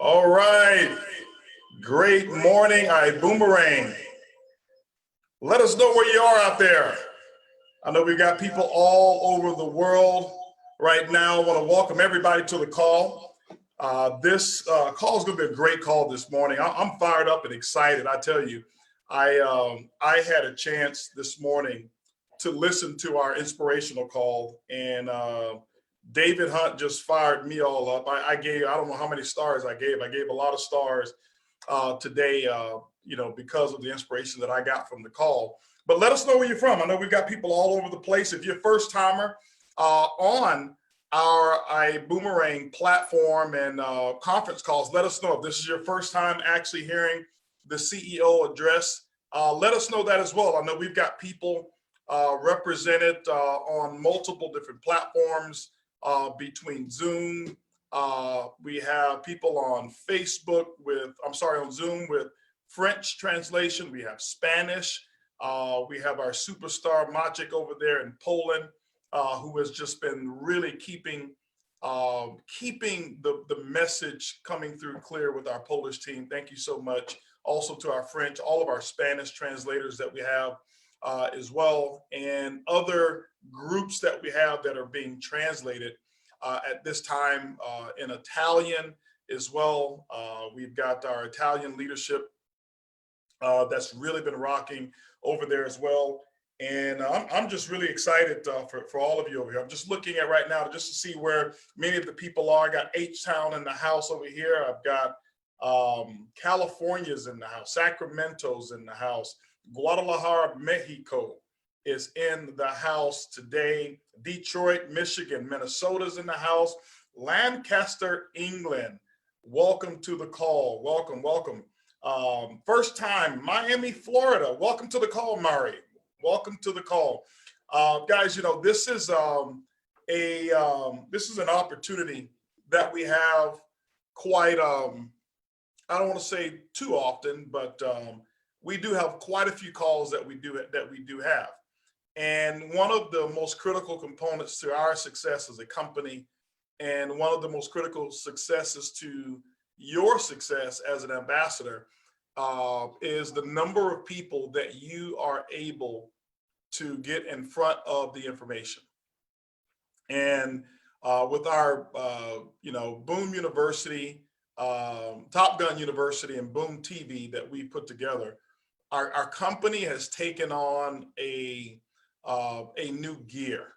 All right. Great morning, ibuumerang. Let us know where you are out there. I know we've got people all over the world right now. I want to welcome everybody to the call. This call is going to be a great call this morning. I'm fired up and excited. I tell you, I had a chance this morning to listen to our inspirational call, and David Hunt just fired me all up. I don't know how many stars I gave. I gave a lot of stars today, because of the inspiration that I got from the call. But let us know where you're from. I know we've got people all over the place. If you're a first timer on our ibuumerang platform and conference calls, let us know. If this is your first time actually hearing the CEO address, let us know that as well. I know we've got people represented on multiple different platforms between Zoom. We have people on Facebook on Zoom with French translation. We have Spanish. We have our superstar Maciek over there in Poland, who has just been really keeping the message coming through clear with our Polish team. Thank you so much. Also to our French, all of our Spanish translators that we have as well, and other groups that we have that are being translated at this time in Italian as well. We've got our Italian leadership that's really been rocking over there as well. And I'm just really excited for all of you over here. I'm just looking at right now just to see where many of the people are. I got H-Town in the house over here. I've got California's in the house, Sacramento's in the house, Guadalajara, Mexico is in the house today. Detroit, Michigan, Minnesota's in the house. Lancaster, England, welcome to the call. Welcome, welcome. First time, Miami, Florida. Welcome to the call, Mari. Welcome to the call. Guys, this is an opportunity that we have quite, I don't want to say too often, but we do have quite a few calls that we do have. And one of the most critical components to our success as a company, and one of the most critical successes to your success as an ambassador, is the number of people that you are able to get in front of the information. And with our, Boom University, Top Gun University, and Boom TV that we put together, our company has taken on a new gear.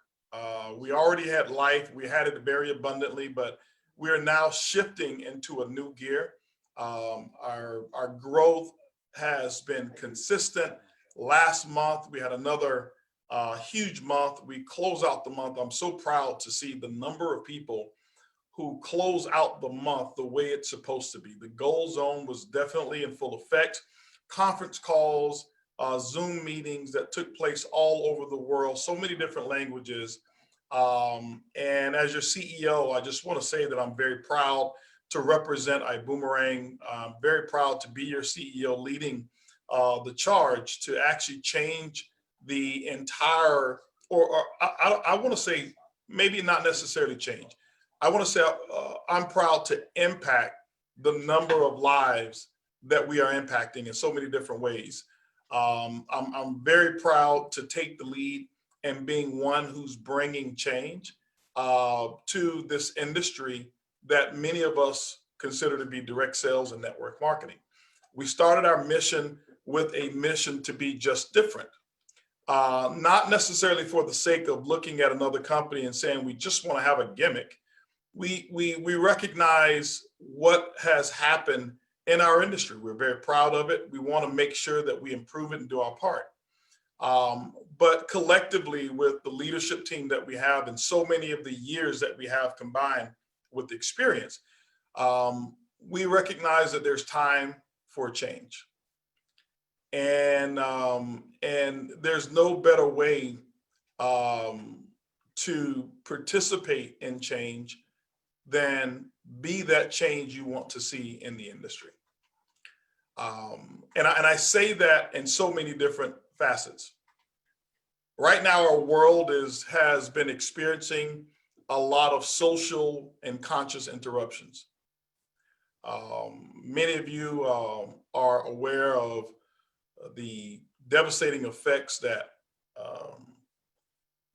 We already had life, we had it very abundantly, but we are now shifting into a new gear. Our growth has been consistent. Last month, we had another huge month. We close out the month. I'm so proud to see the number of people who close out the month the way it's supposed to be. The goal zone was definitely in full effect. Conference calls, Zoom meetings that took place all over the world, so many different languages. And as your CEO, I just want to say that I'm very proud to represent ibuumerang. I'm very proud to be your CEO, leading the charge to actually change the entire, I want to say maybe not necessarily change. I want to say I'm proud to impact the number of lives that we are impacting in so many different ways. I'm very proud to take the lead and being one who's bringing change to this industry that many of us consider to be direct sales and network marketing. We started our mission with a mission to be just different, not necessarily for the sake of looking at another company and saying we just want to have a gimmick. We recognize what has happened in our industry. We're very proud of it. We want to make sure that we improve it and do our part. But collectively, with the leadership team that we have and so many of the years that we have combined with the experience, we recognize that there's time for change. And there's no better way to participate in change than be that change you want to see in the industry. And I say that in so many different facets. Right now, our world has been experiencing a lot of social and conscious interruptions. Many of you are aware of the devastating effects um,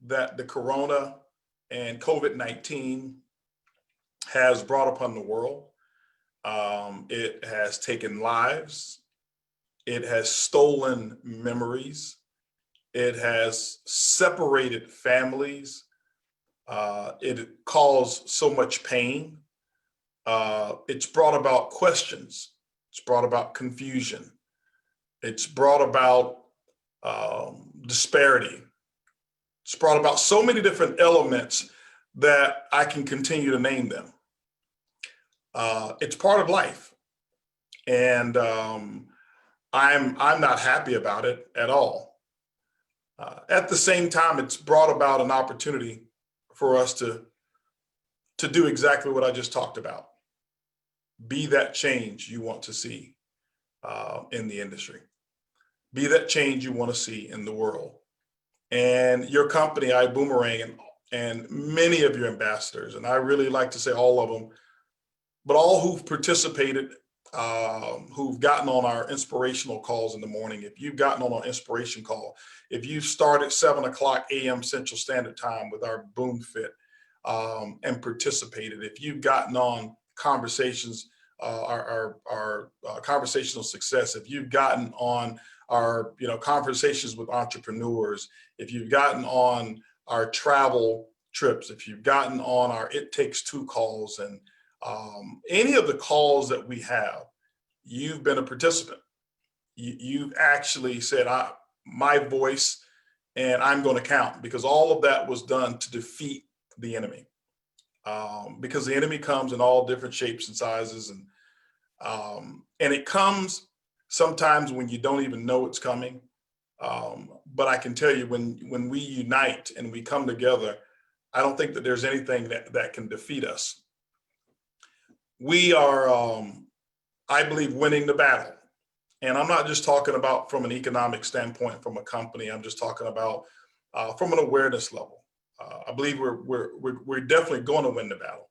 that the Corona and COVID-19 has brought upon the world. It has taken lives. It has stolen memories. It has separated families. It caused so much pain. It's brought about questions. It's brought about confusion. It's brought about disparity. It's brought about so many different elements that I can continue to name them. It's part of life, and I'm not happy about it at all. At the same time, it's brought about an opportunity for us to do exactly what I just talked about. Be that change you want to see in the industry. Be that change you want to see in the world. And your company, ibuumerang, and many of your ambassadors, and I really like to say all of them, but all who've participated, who've gotten on our inspirational calls in the morning. If you've gotten on our inspiration call, if you start at 7 o'clock a.m. Central Standard Time with our Boom Fit and participated, if you've gotten on conversations, our conversational success, if you've gotten on our conversations with entrepreneurs, if you've gotten on our travel trips, if you've gotten on our It Takes Two calls, and any of the calls that we have, you've been a participant. You've actually said, my voice, and I'm going to count, because all of that was done to defeat the enemy. Because the enemy comes in all different shapes and sizes, and it comes sometimes when you don't even know it's coming. But I can tell you, when we unite and we come together, I don't think that there's anything that can defeat us. We are, I believe, winning the battle. And I'm not just talking about from an economic standpoint from a company. I'm just talking about from an awareness level. I believe we're definitely going to win the battle.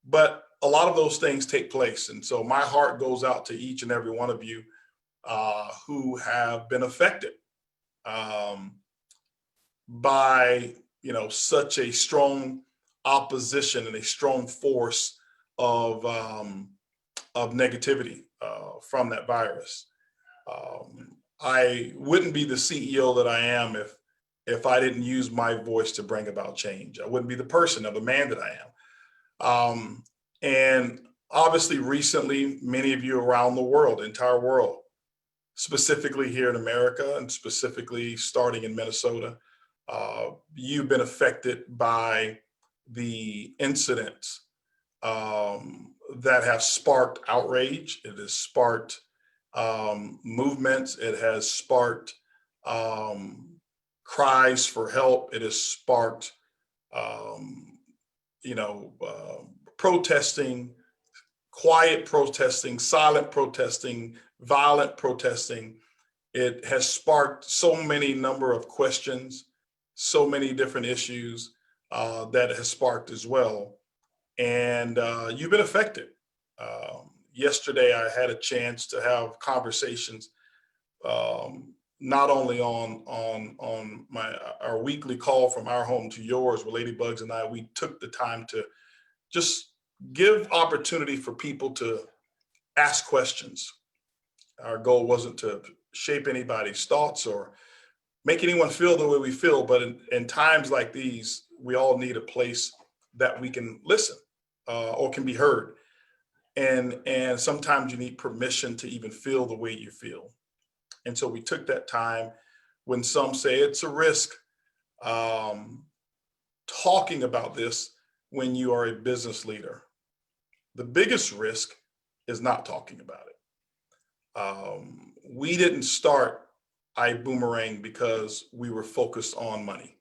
But a lot of those things take place. And so my heart goes out to each and every one of you who have been affected by such a strong opposition and a strong force of negativity from that virus. I wouldn't be the CEO that I am if I didn't use my voice to bring about change. I wouldn't be the person or the man that I am. And obviously, recently, many of you around the world, entire world, specifically here in America and specifically starting in Minnesota, you've been affected by the incidents that have sparked outrage. It has sparked movements. It has sparked cries for help. It has sparked, protesting, quiet protesting, silent protesting, violent protesting. It has sparked so many number of questions, so many different issues that it has sparked as well. And you've been affected. Yesterday, I had a chance to have conversations, not only on our weekly call from our home to yours, where Ladybugs and I, we took the time to just give opportunity for people to ask questions. Our goal wasn't to shape anybody's thoughts or make anyone feel the way we feel, but in times like these, we all need a place that we can listen or can be heard. And sometimes you need permission to even feel the way you feel. And so we took that time, when some say it's a risk, talking about this when you are a business leader. The biggest risk is not talking about it. We didn't start ibuumerang because we were focused on money.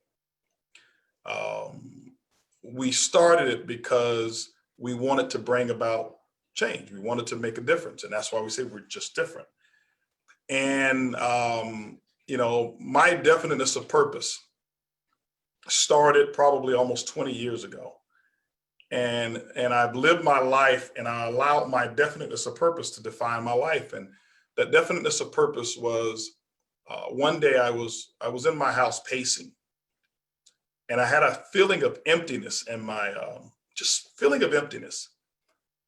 We started it because we wanted to bring about change. We wanted to make a difference. And that's why we say we're just different. And, my definiteness of purpose started probably almost 20 years ago. and I've lived my life, and I allowed my definiteness of purpose to define my life. And that definiteness of purpose was one day I was in my house pacing, and I had a feeling of emptiness in my just feeling of emptiness.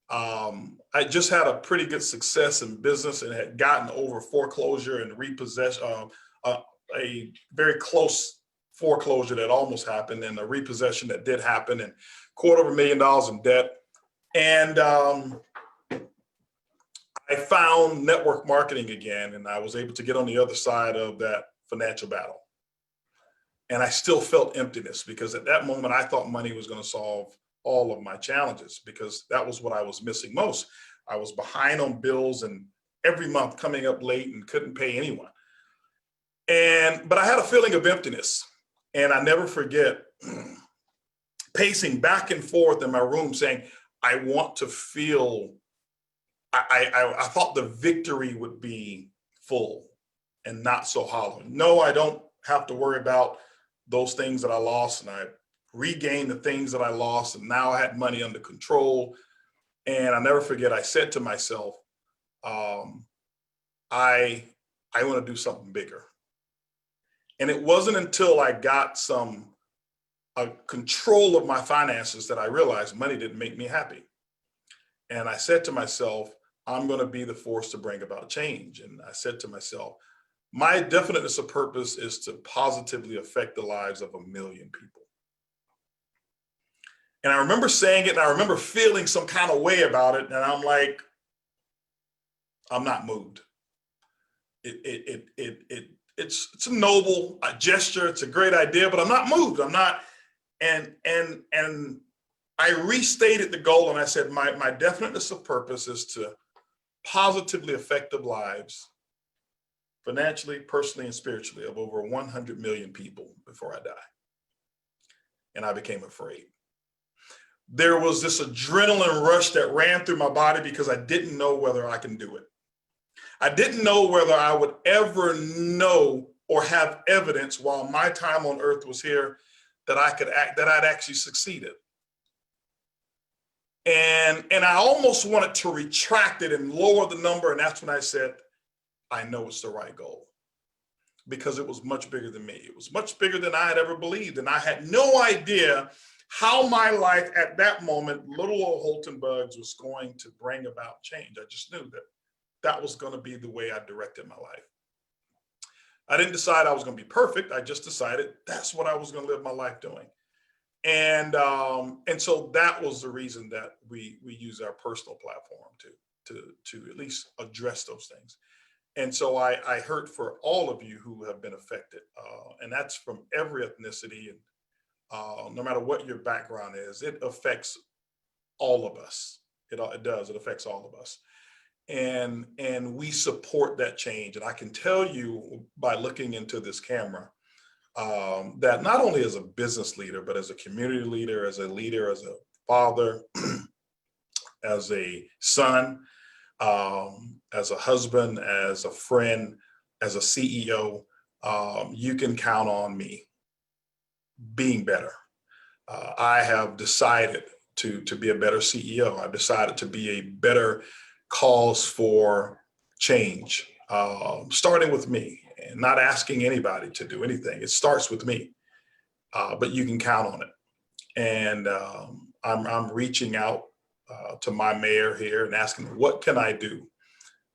I just had a pretty good success in business and had gotten over foreclosure and repossession, a very close foreclosure that almost happened, and a repossession that did happen, and $250,000 in debt. And I found network marketing again, and I was able to get on the other side of that financial battle. And I still felt emptiness, because at that moment I thought money was going to solve all of my challenges, because that was what I was missing most. I was behind on bills, and every month coming up late, and couldn't pay anyone. But I had a feeling of emptiness, and I never forget pacing back and forth in my room saying, I want to feel, I thought the victory would be full and not so hollow. No, I don't have to worry about those things that I lost, and I regained the things that I lost, and now I had money under control. And I never forget, I said to myself, I want to do something bigger. And it wasn't until I got some control of my finances that I realized money didn't make me happy. And I said to myself, I'm going to be the force to bring about change. And I said to myself, my definiteness of purpose is to positively affect the lives of 1 million people. And I remember saying it, and I remember feeling some kind of way about it. And I'm like, I'm not moved. It's a noble gesture. It's a great idea, but I'm not moved. I'm not. And I restated the goal, and I said, my definiteness of purpose is to positively affect the lives, financially, personally, and spiritually, of over 100 million people before I die. And I became afraid. There was this adrenaline rush that ran through my body, because I didn't know whether I can do it. I didn't know whether I would ever know or have evidence while my time on earth was here that I'd actually succeeded. And I almost wanted to retract it and lower the number. And that's when I said, I know it's the right goal, because it was much bigger than me. It was much bigger than I had ever believed. And I had no idea how my life at that moment, little old Holton Bugs, was going to bring about change. I just knew that that was going to be the way I directed my life. I didn't decide I was going to be perfect. I just decided that's what I was going to live my life doing. And so that was the reason that we use our personal platform to at least address those things. And so I heard for all of you who have been affected, and that's from every ethnicity, and no matter what your background is, it affects all of us. It does. It affects all of us. And we support that change. And I can tell you by looking into this camera that not only as a business leader, but as a community leader, as a father, as a son, as a husband, as a friend, as a CEO, you can count on me being better. I have decided to be a better CEO. I've decided to be a better cause for change, starting with me, and not asking anybody to do anything. It starts with me, but you can count on it. And I'm reaching out to my mayor here and asking, what can I do?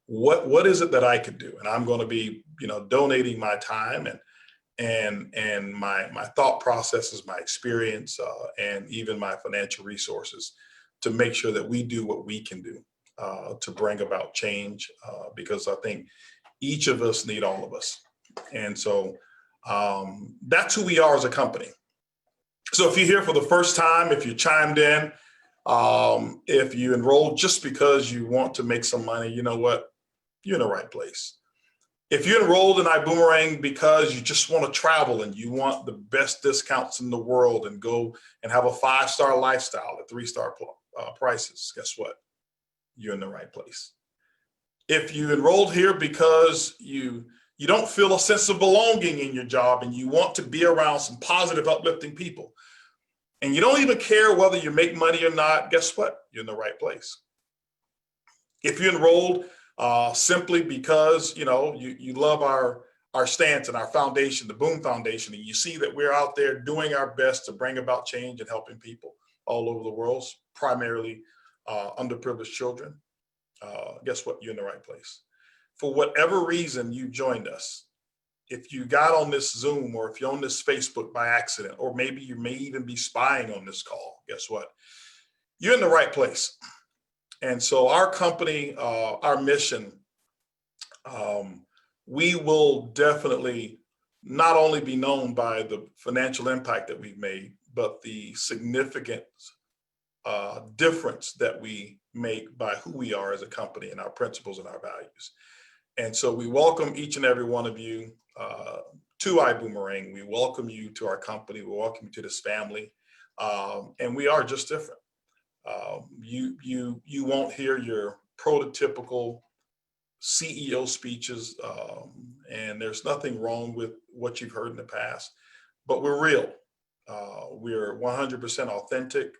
What is it that I could do? And I'm going to be, donating my time and my thought processes, my experience, and even my financial resources to make sure that we do what we can do to bring about change, because I think each of us need all of us. And so that's who we are as a company. So if you're here for the first time, if you chimed in, if you enrolled just because you want to make some money, you know what? You're in the right place. If you enrolled in ibuumerang because you just want to travel and you want the best discounts in the world and go and have a 5-star lifestyle at 3-star prices, guess what? You're in the right place. If you enrolled here because you don't feel a sense of belonging in your job and you want to be around some positive, uplifting people, and you don't even care whether you make money or not, guess what? You're in the right place. If you enrolled simply because you love our stance and our foundation, the Boom Foundation, and you see that we're out there doing our best to bring about change and helping people all over the world, primarily underprivileged children, guess what? You're in the right place. For whatever reason you joined us, if you got on this Zoom or if you're on this Facebook by accident, or maybe you may even be spying on this call, guess what? You're in the right place. And so our company, our mission, we will definitely not only be known by the financial impact that we've made, but the significant difference that we make by who we are as a company and our principles and our values. And so we welcome each and every one of you to ibuumerang. We welcome you to our company. We welcome you to this family. And we are just different. You won't hear your prototypical CEO speeches, and there's nothing wrong with what you've heard in the past, but we're real. We're 100% authentic.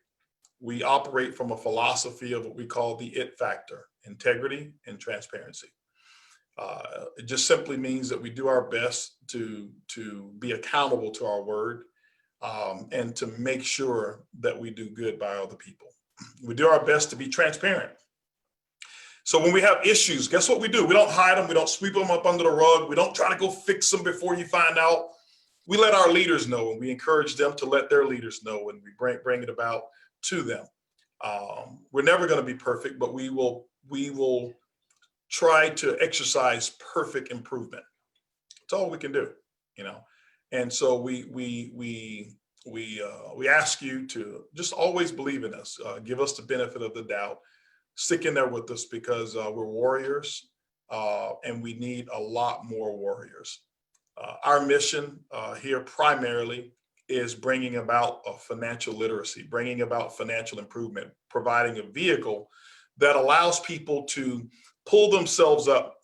We operate from a philosophy of what we call the IT factor: integrity and transparency. It just simply means that we do our best to be accountable to our word, and to make sure that we do good by other people. We do our best to be transparent. So when we have issues, guess what we do? We don't hide them. We don't sweep them up under the rug. We don't try to go fix them before you find out. We let our leaders know, and we encourage them to let their leaders know, and we bring it about to them. We're never going to be perfect, but we will try to exercise perfect improvement. That's all we can do, And so we ask you to just always believe in us. Give us the benefit of the doubt. Stick in there with us, because we're warriors, and we need a lot more warriors. Our mission here primarily is bringing about a financial literacy, bringing about financial improvement, providing a vehicle that allows people to pull themselves up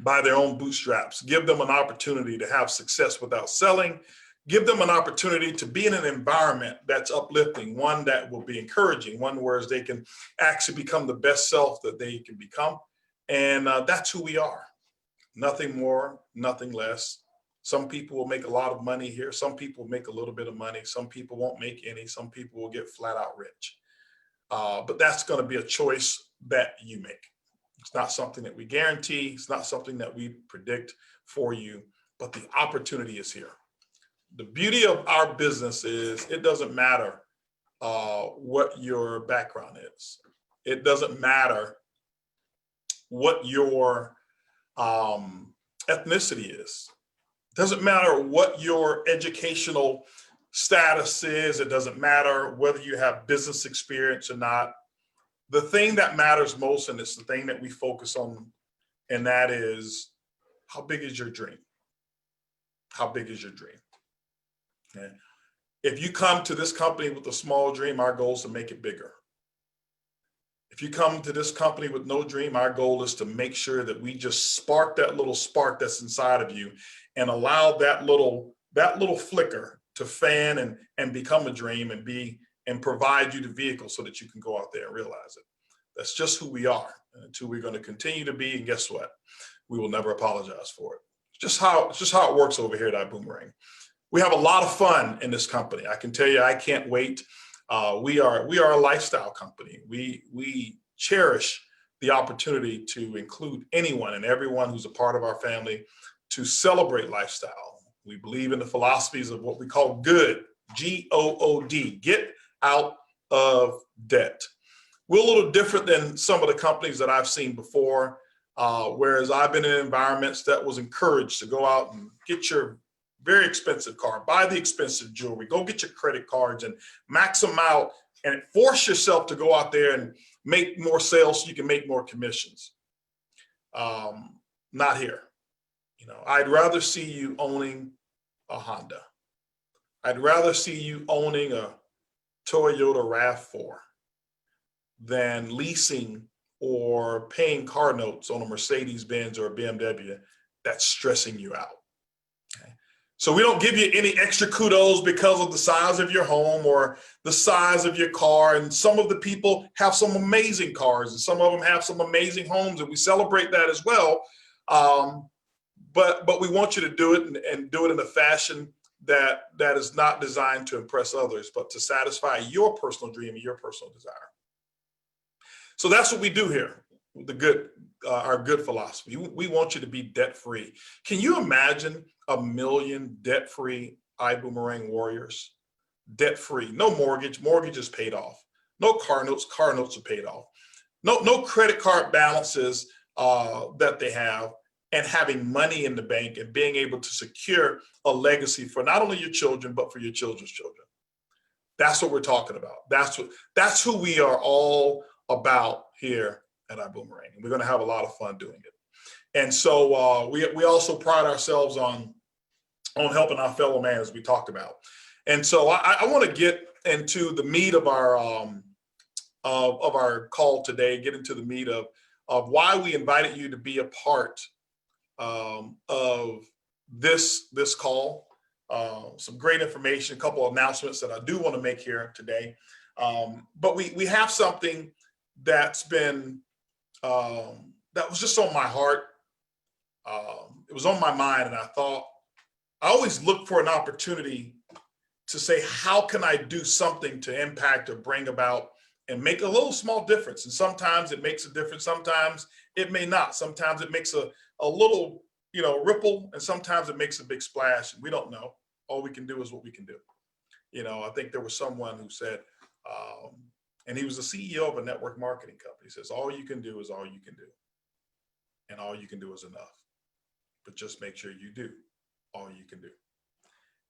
by their own bootstraps, give them an opportunity to have success without selling, give them an opportunity to be in an environment that's uplifting, one that will be encouraging, one where they can actually become the best self that they can become. And that's who we are. Nothing more, nothing less. Some people will make a lot of money here. Some people will make a little bit of money. Some people won't make any. Some people will get flat out rich. But that's going to be a choice that you make. It's not something that we guarantee. It's not something that we predict for you, but the opportunity is here. The beauty of our business is it doesn't matter what your background is. It doesn't matter what your ethnicity is. It doesn't matter what your educational status is. It doesn't matter whether you have business experience or not. The thing that matters most, and it's the thing that we focus on, and that is, how big is your dream? How big is your dream? Okay. If you come to this company with a small dream, our goal is to make it bigger. If you come to this company with no dream, our goal is to make sure that we just spark that little spark that's inside of you and allow that little flicker to fan and become a dream and provide you the vehicle so that you can go out there and realize it. That's just who we are, and who we're going to continue to be. And guess what? We will never apologize for it. It's just how it works over here at ibuumerang. We have a lot of fun in this company. I can tell you, I can't wait. We are a lifestyle company. We cherish the opportunity to include anyone and everyone who's a part of our family to celebrate lifestyle. We believe in the philosophies of what we call good, G-O-O-D, get out of debt. We're a little different than some of the companies that I've seen before, whereas I've been in environments that was encouraged to go out and get your very expensive car, buy the expensive jewelry, go get your credit cards and max them out and force yourself to go out there and make more sales so you can make more commissions. Not here. I'd rather see you owning a Honda. I'd rather see you owning a Toyota RAV4 than leasing or paying car notes on a Mercedes-Benz or a BMW that's stressing you out. Okay? So we don't give you any extra kudos because of the size of your home or the size of your car. And some of the people have some amazing cars and some of them have some amazing homes, and we celebrate that as well. But we want you to do it and do it in a fashion that is not designed to impress others, but to satisfy your personal dream and your personal desire. So that's what we do here. Our good philosophy. We want you to be debt-free. Can you imagine 1 million debt-free ibuumerang warriors? Debt-free, no mortgage is paid off. No car notes are paid off. No credit card balances that they have, and having money in the bank and being able to secure a legacy for not only your children, but for your children's children. That's what we're talking about. That's who we are all about here at ibuumerang. And we're going to have a lot of fun doing it. And so we also pride ourselves on helping our fellow man, as we talked about. And so I want to get into the meat of our call today, get into the meat of why we invited you to be a part of this call. Some great information, a couple of announcements that I do want to make here today. But we have something that's been that was just on my heart. It was on my mind, and I always look for an opportunity to say, how can I do something to impact or bring about and make a little small difference? And sometimes it makes a difference. Sometimes it may not. Sometimes it makes a little, ripple, and sometimes it makes a big splash, and we don't know. All we can do is what we can do. I think there was someone who said, and he was the CEO of a network marketing company. He says, all you can do is all you can do. And all you can do is enough. But just make sure you do all you can do.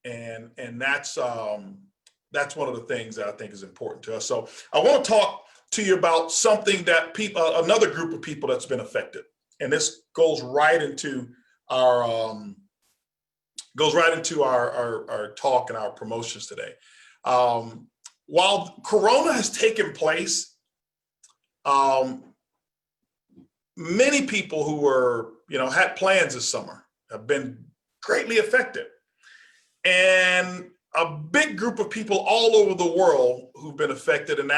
And that's one of the things that I think is important to us. So I want to talk to you about something that another group of people that's been affected. And this goes right into our talk and our promotions today. While Corona has taken place, many people who were, had plans this summer have been greatly affected. And a big group of people all over the world who've been affected, and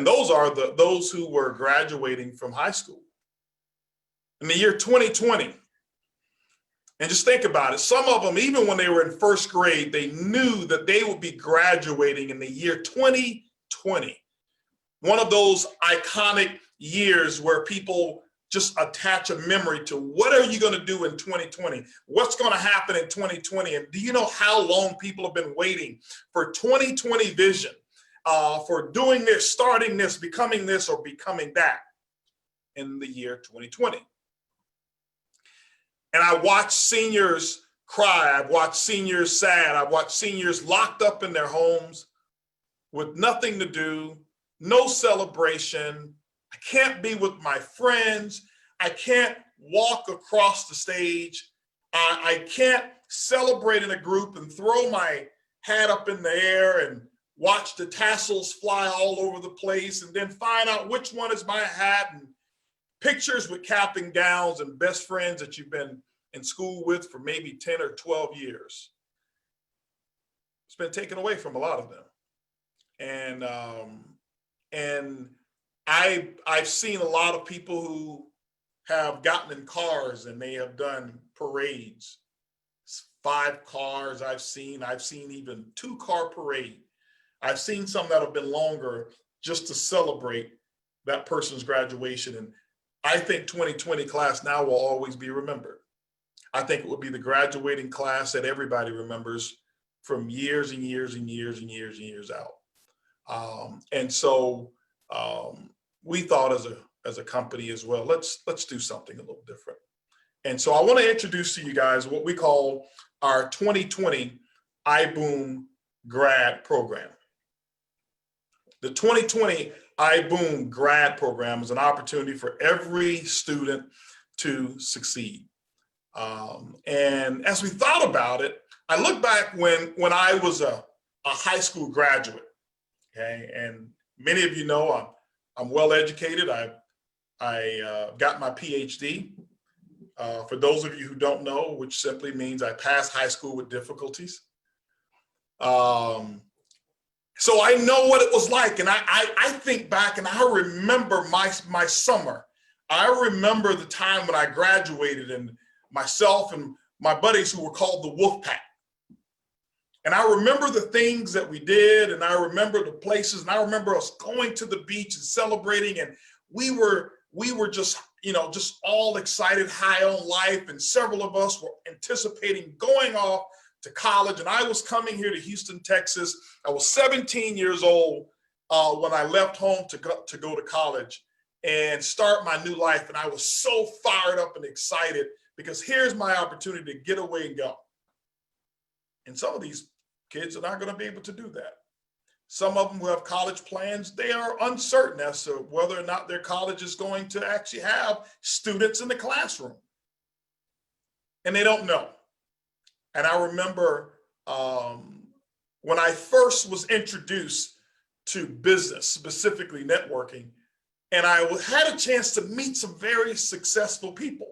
those are those who were graduating from high school in the year 2020. And just think about it. Some of them, even when they were in first grade, they knew that they would be graduating in the year 2020. One of those iconic years where people just attach a memory to what are you going to do in 2020? What's going to happen in 2020? And do you know how long people have been waiting for 2020 vision, for doing this, starting this, becoming this, or becoming that in the year 2020? And I watched seniors cry. I've watched seniors sad. I've watched seniors locked up in their homes with nothing to do, no celebration. I can't be with my friends. I can't walk across the stage. I can't celebrate in a group and throw my hat up in the air and watch the tassels fly all over the place and then find out which one is my hat, and pictures with cap and gowns and best friends that you've been in school with for maybe 10 or 12 years. It's been taken away from a lot of them. And I've seen a lot of people who have gotten in cars and they have done parades. 5 cars I've seen even 2-car parade. I've seen some that have been longer just to celebrate that person's graduation. And I think 2020 class now will always be remembered. I think it will be the graduating class that everybody remembers from years and years and years and years and years out. And so we thought as a company as well, let's do something a little different. And so I want to introduce to you guys what we call our 2020 iBoom grad program. The 2020 iBoom grad program is an opportunity for every student to succeed. And as we thought about it, I look back when I was a high school graduate, okay? And many of you know I'm well educated. I got my PhD. For those of you who don't know, which simply means I passed high school with difficulties. So I know what it was like. And I think back and I remember my summer. I remember the time when I graduated and myself and my buddies who were called the Wolf Pack. And I remember the things that we did, and I remember the places, and I remember us going to the beach and celebrating, and we were just, just all excited, high on life, and several of us were anticipating going off to college, and I was coming here to Houston, Texas. I was 17 years old when I left home to go to college and start my new life, and I was so fired up and excited because here's my opportunity to get away and go. And some of these kids are not going to be able to do that. Some of them who have college plans, they are uncertain as to whether or not their college is going to actually have students in the classroom. And they don't know. And I remember when I first was introduced to business, specifically networking, and I had a chance to meet some very successful people.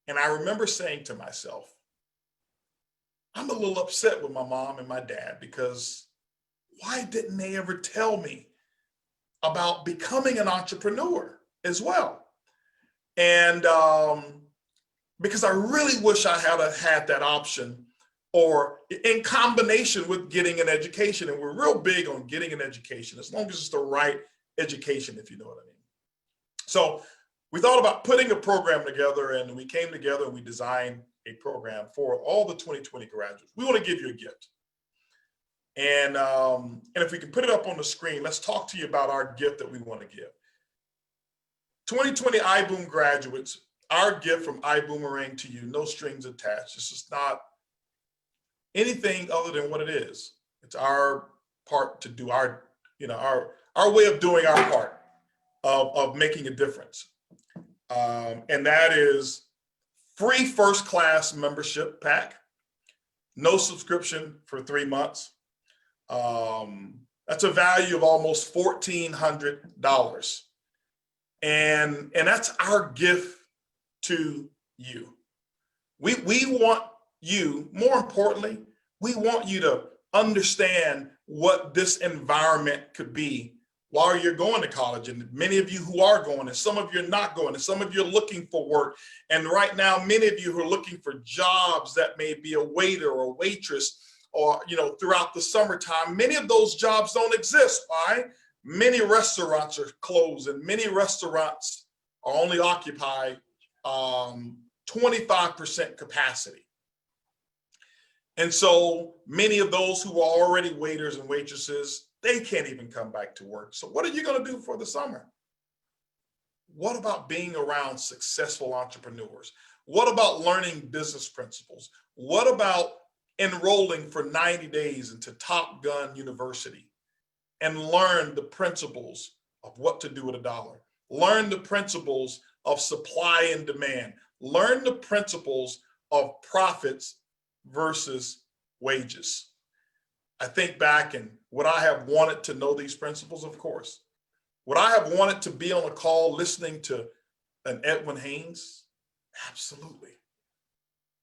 And I remember saying to myself, I'm a little upset with my mom and my dad because why didn't they ever tell me about becoming an entrepreneur as well? And because I really wish I had that option, or in combination with getting an education. And we're real big on getting an education, as long as it's the right education, if you know what I mean. So we thought about putting a program together, and we came together and we designed a program for all the 2020 graduates. We want to give you a gift. And if we can put it up on the screen, let's talk to you about our gift that we want to give. 2020 iBoom graduates, our gift from ibuumerang to you, no strings attached. It's just not anything other than what it is. It's our part to do our way of doing our part of making a difference. And that is free first class membership pack, no subscription for 3 months. That's a value of almost $1,400. And that's our gift to you. We want you, more importantly, we want you to understand what this environment could be while you're going to college. And many of you who are going, and some of you are not going, and some of you are looking for work. And right now, many of you who are looking for jobs that may be a waiter or a waitress, or throughout the summertime, many of those jobs don't exist. Why? Many restaurants are closed, and many restaurants are only occupied 25% capacity. And so many of those who are already waiters and waitresses, they can't even come back to work. So what are you going to do for the summer? What about being around successful entrepreneurs? What about learning business principles? What about enrolling for 90 days into Top Gun University and learn the principles of what to do with $1? Learn the principles of supply and demand. Learn the principles of profits versus wages. I think back, and would I have wanted to know these principles? Of course. Would I have wanted to be on a call listening to an Edwin Haynes? Absolutely.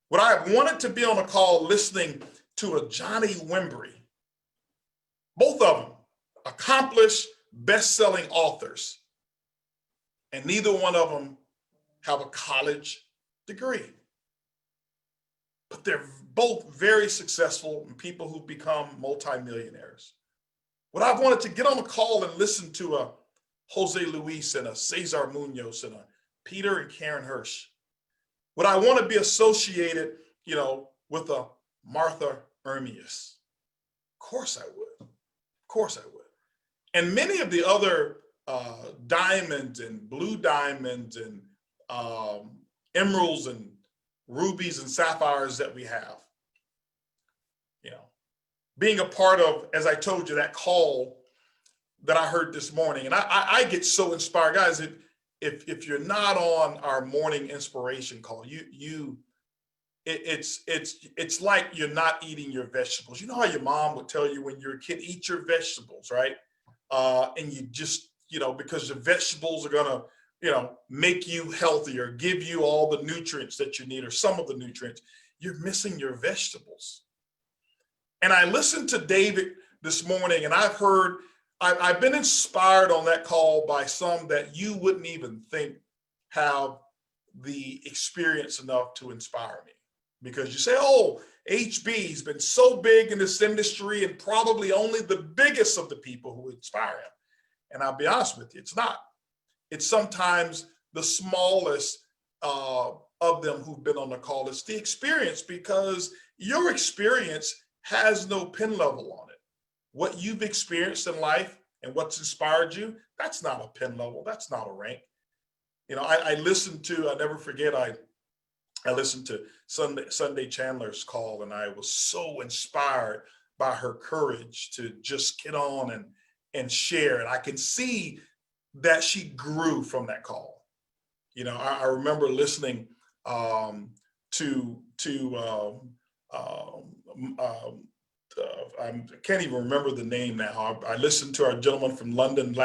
Would I have wanted to be on a call listening to a Johnny Wimbrey? Both of them accomplished, best-selling authors, and neither one of them have a college degree. But they're both very successful and people who've become multimillionaires. Would I have wanted to get on a call and listen to a Jose Luis and a Cesar Munoz and a Peter and Karen Hirsch? Would I want to be associated, with a Martha Ermias? Of course I would. Of course I would. And many of the other diamonds and blue diamonds and emeralds and rubies and sapphires that we have. Being a part of, as I told you, that call that I heard this morning. And I get so inspired. Guys, if you're not on our morning inspiration call, it's like you're not eating your vegetables. You know how your mom would tell you when you're a kid, eat your vegetables, right? And you just, because your vegetables are gonna, make you healthier, give you all the nutrients that you need, or some of the nutrients, you're missing your vegetables. And I listened to David this morning, and I've been inspired on that call by some that you wouldn't even think have the experience enough to inspire me. Because you say, oh, HB's been so big in this industry and probably only the biggest of the people who inspire him. And I'll be honest with you, it's not. It's sometimes the smallest of them who've been on the call. It's the experience, because your experience has no pin level on it. What you've experienced in life and what's inspired you, that's not a pin level. That's not a rank. I listened to, I never forget, I listened to Sunday Chandler's call, and I was so inspired by her courage to just get on and share. And I can see that she grew from that call. I remember listening to I can't even remember the name now. I listened to our gentleman from London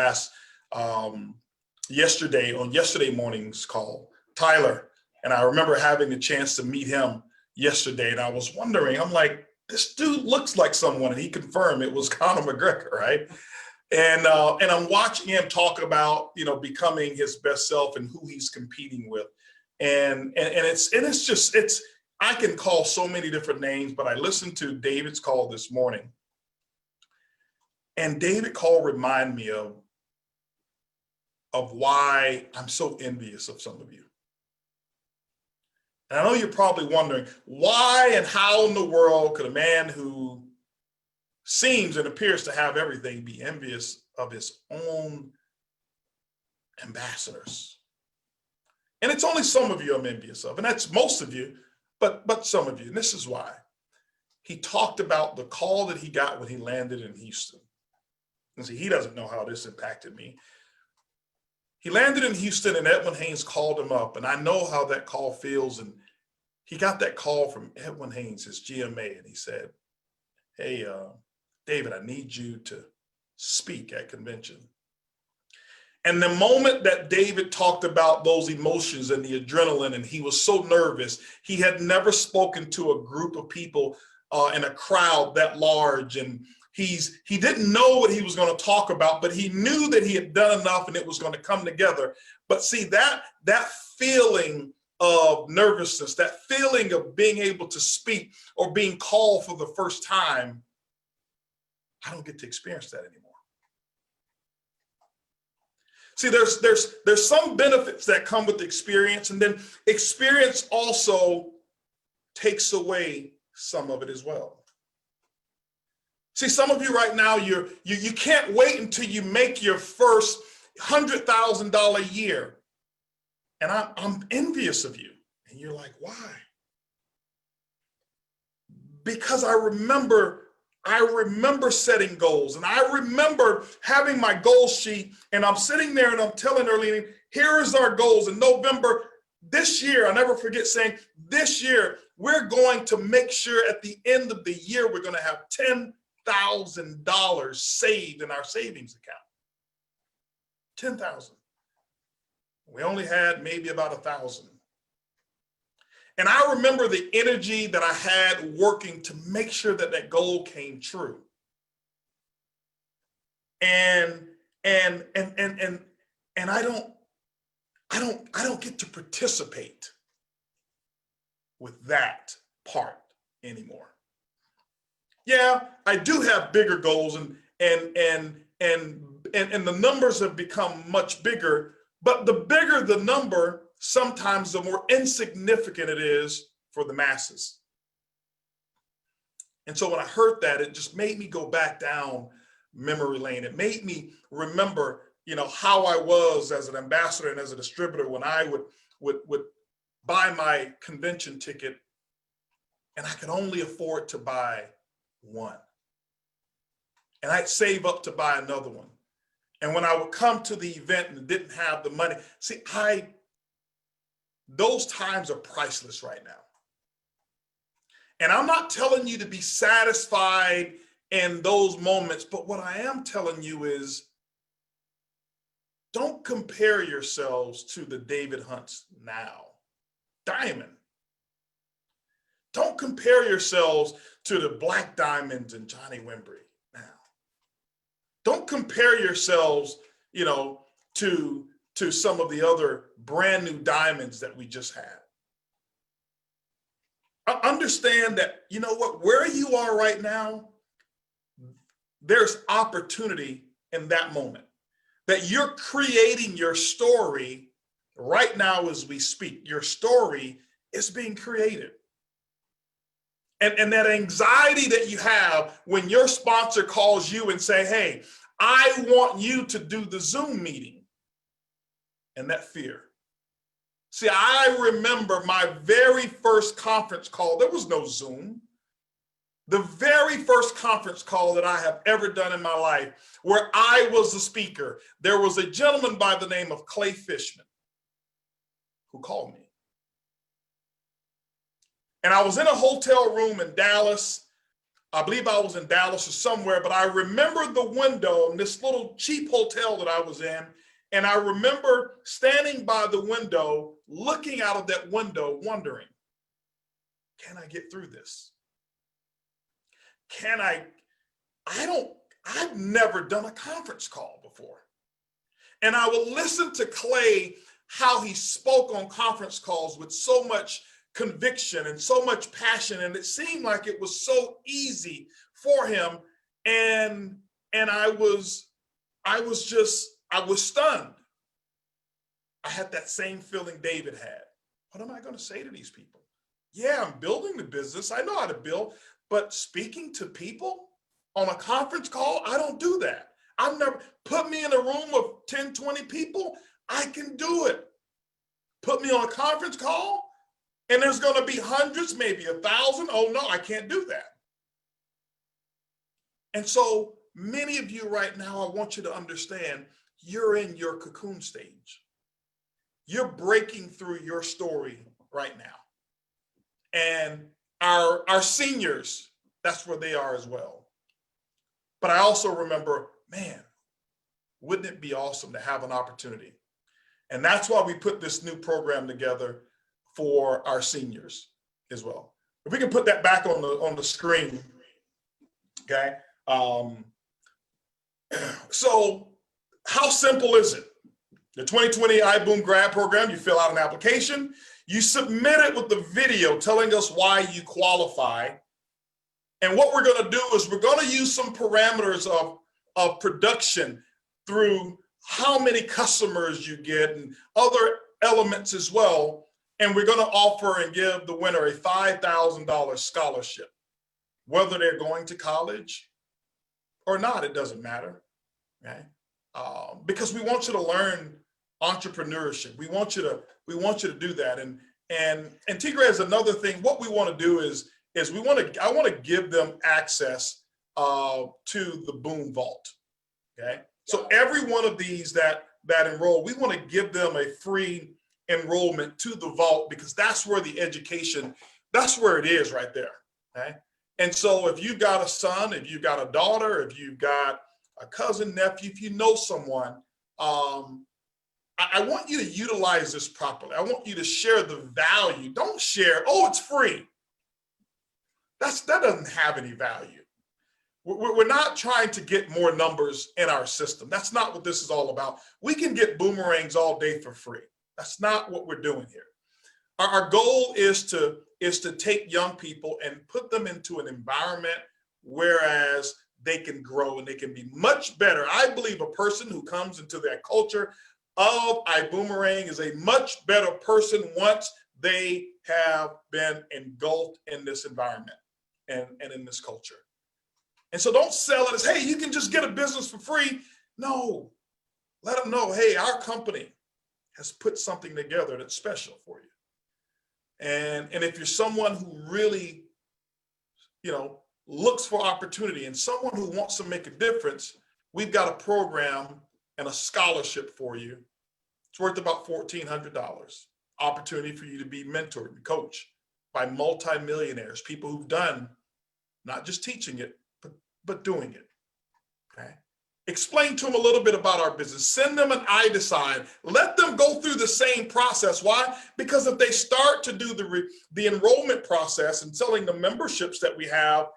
yesterday morning's call, Tyler. And I remember having the chance to meet him yesterday. And I was wondering, I'm like, this dude looks like someone. And he confirmed it was Conor McGregor, right? And I'm watching him talk about, becoming his best self and who he's competing with. And it's just, I can call so many different names, but I listened to David's call this morning. And David's call reminded me of why I'm so envious of some of you. And I know you're probably wondering, why and how in the world could a man who seems and appears to have everything be envious of his own ambassadors? And it's only some of you I'm envious of, and that's most of you, but some of you. And this is why. He talked about the call that he got when he landed in Houston. And see, he doesn't know how this impacted me. He landed in Houston, and Edwin Haynes called him up, and I know how that call feels. And he got that call from Edwin Haynes, his GMA, and he said, hey, David, I need you to speak at convention. And the moment that David talked about those emotions and the adrenaline, and he was so nervous, he had never spoken to a group of people in a crowd that large. And he didn't know what he was going to talk about, but he knew that he had done enough and it was going to come together. But see, that feeling of nervousness, that feeling of being able to speak or being called for the first time, I don't get to experience that anymore. See, there's some benefits that come with experience, and then experience also takes away some of it as well. See, some of you right now, you can't wait until you make your first $100,000 year. And I'm envious of you. And you're like, why? Because I remember setting goals, and I remember having my goal sheet, and I'm sitting there and I'm telling Erlene, here is our goals in November this year. I'll never forget saying, this year, we're going to make sure at the end of the year, we're going to have $10,000 saved in our savings account. 10,000. We only had maybe about 1,000. And I remember the energy that I had working to make sure that that goal came true. And I don't get to participate with that part anymore. Yeah, I do have bigger goals, and the numbers have become much bigger, but the bigger the number, sometimes the more insignificant it is for the masses. And so when I heard that, it just made me go back down memory lane. It made me remember, how I was as an ambassador and as a distributor when I would buy my convention ticket and I could only afford to buy one. And I'd save up to buy another one. And when I would come to the event and didn't have the money, see, those times are priceless right now. And I'm not telling you to be satisfied in those moments, but what I am telling you is don't compare yourselves to the David Hunts now. Diamond. Don't compare yourselves to the Black Diamonds and Johnny Wimbrey now. Don't compare yourselves, to some of the other brand new diamonds that we just had. Understand that, you know what, where you are right now, there's opportunity in that moment. That you're creating your story right now as we speak. Your story is being created. And that anxiety that you have when your sponsor calls you and say, hey, I want you to do the Zoom meeting, and that fear. See, I remember my very first conference call. There was no Zoom. The very first conference call that I have ever done in my life, where I was the speaker, there was a gentleman by the name of Clay Fishman who called me. And I was in a hotel room in Dallas. I believe I was in Dallas or somewhere, but I remember the window in this little cheap hotel that I was in. And I remember standing by the window, looking out of that window, wondering, can I get through this? I've never done a conference call before. And I would listen to Clay, how he spoke on conference calls with so much conviction and so much passion. And it seemed like it was so easy for him. And I was stunned. I had that same feeling David had. What am I going to say to these people? Yeah, I'm building the business. I know how to build. But speaking to people on a conference call, I don't do that. I've never, put me in a room of 10, 20 people, I can do it. Put me on a conference call and there's going to be hundreds, maybe 1,000. Oh no, I can't do that. And so many of you right now, I want you to understand, you're in your cocoon stage. You're breaking through your story right now. And our seniors, that's where they are as well. But I also remember, man, wouldn't it be awesome to have an opportunity? And that's why we put this new program together for our seniors as well. If we can put that back on the screen, okay? So how simple is it? The 2020 iBoom grad program, you fill out an application, you submit it with the video telling us why you qualify. And what we're going to do is we're going to use some parameters of production through how many customers you get and other elements as well. And we're going to offer and give the winner a $5,000 scholarship. Whether they're going to college or not, it doesn't matter, okay? Because we want you to learn entrepreneurship. We want you to do that. And Tigre is another thing. What we want to do is I want to give them access to the Boom Vault. Okay. So every one of these that enroll, we want to give them a free enrollment to the vault, because that's where the education, that's where it is right there. Okay. And so if you've got a son, if you've got a daughter, if you've got a cousin, nephew, if you know someone, I want you to utilize this properly. I want you to share the value. Don't share, oh, it's free. That doesn't have any value. We're not trying to get more numbers in our system. That's not what this is all about. We can get boomerangs all day for free. That's not what we're doing here. Our goal is to take young people and put them into an environment whereas they can grow and they can be much better. I believe a person who comes into that culture of iBoomerang is a much better person once they have been engulfed in this environment and in this culture. And so don't sell it as, hey, you can just get a business for free. No, let them know, hey, our company has put something together that's special for you. And if you're someone who really, looks for opportunity and someone who wants to make a difference, we've got a program and a scholarship for you. It's worth about $1,400. Opportunity for you to be mentored and coached by multimillionaires, people who've done not just teaching it, but doing it. Okay. Explain to them a little bit about our business. Send them an I decide. Let them go through the same process. Why? Because if they start to do the enrollment process and selling the memberships that we have,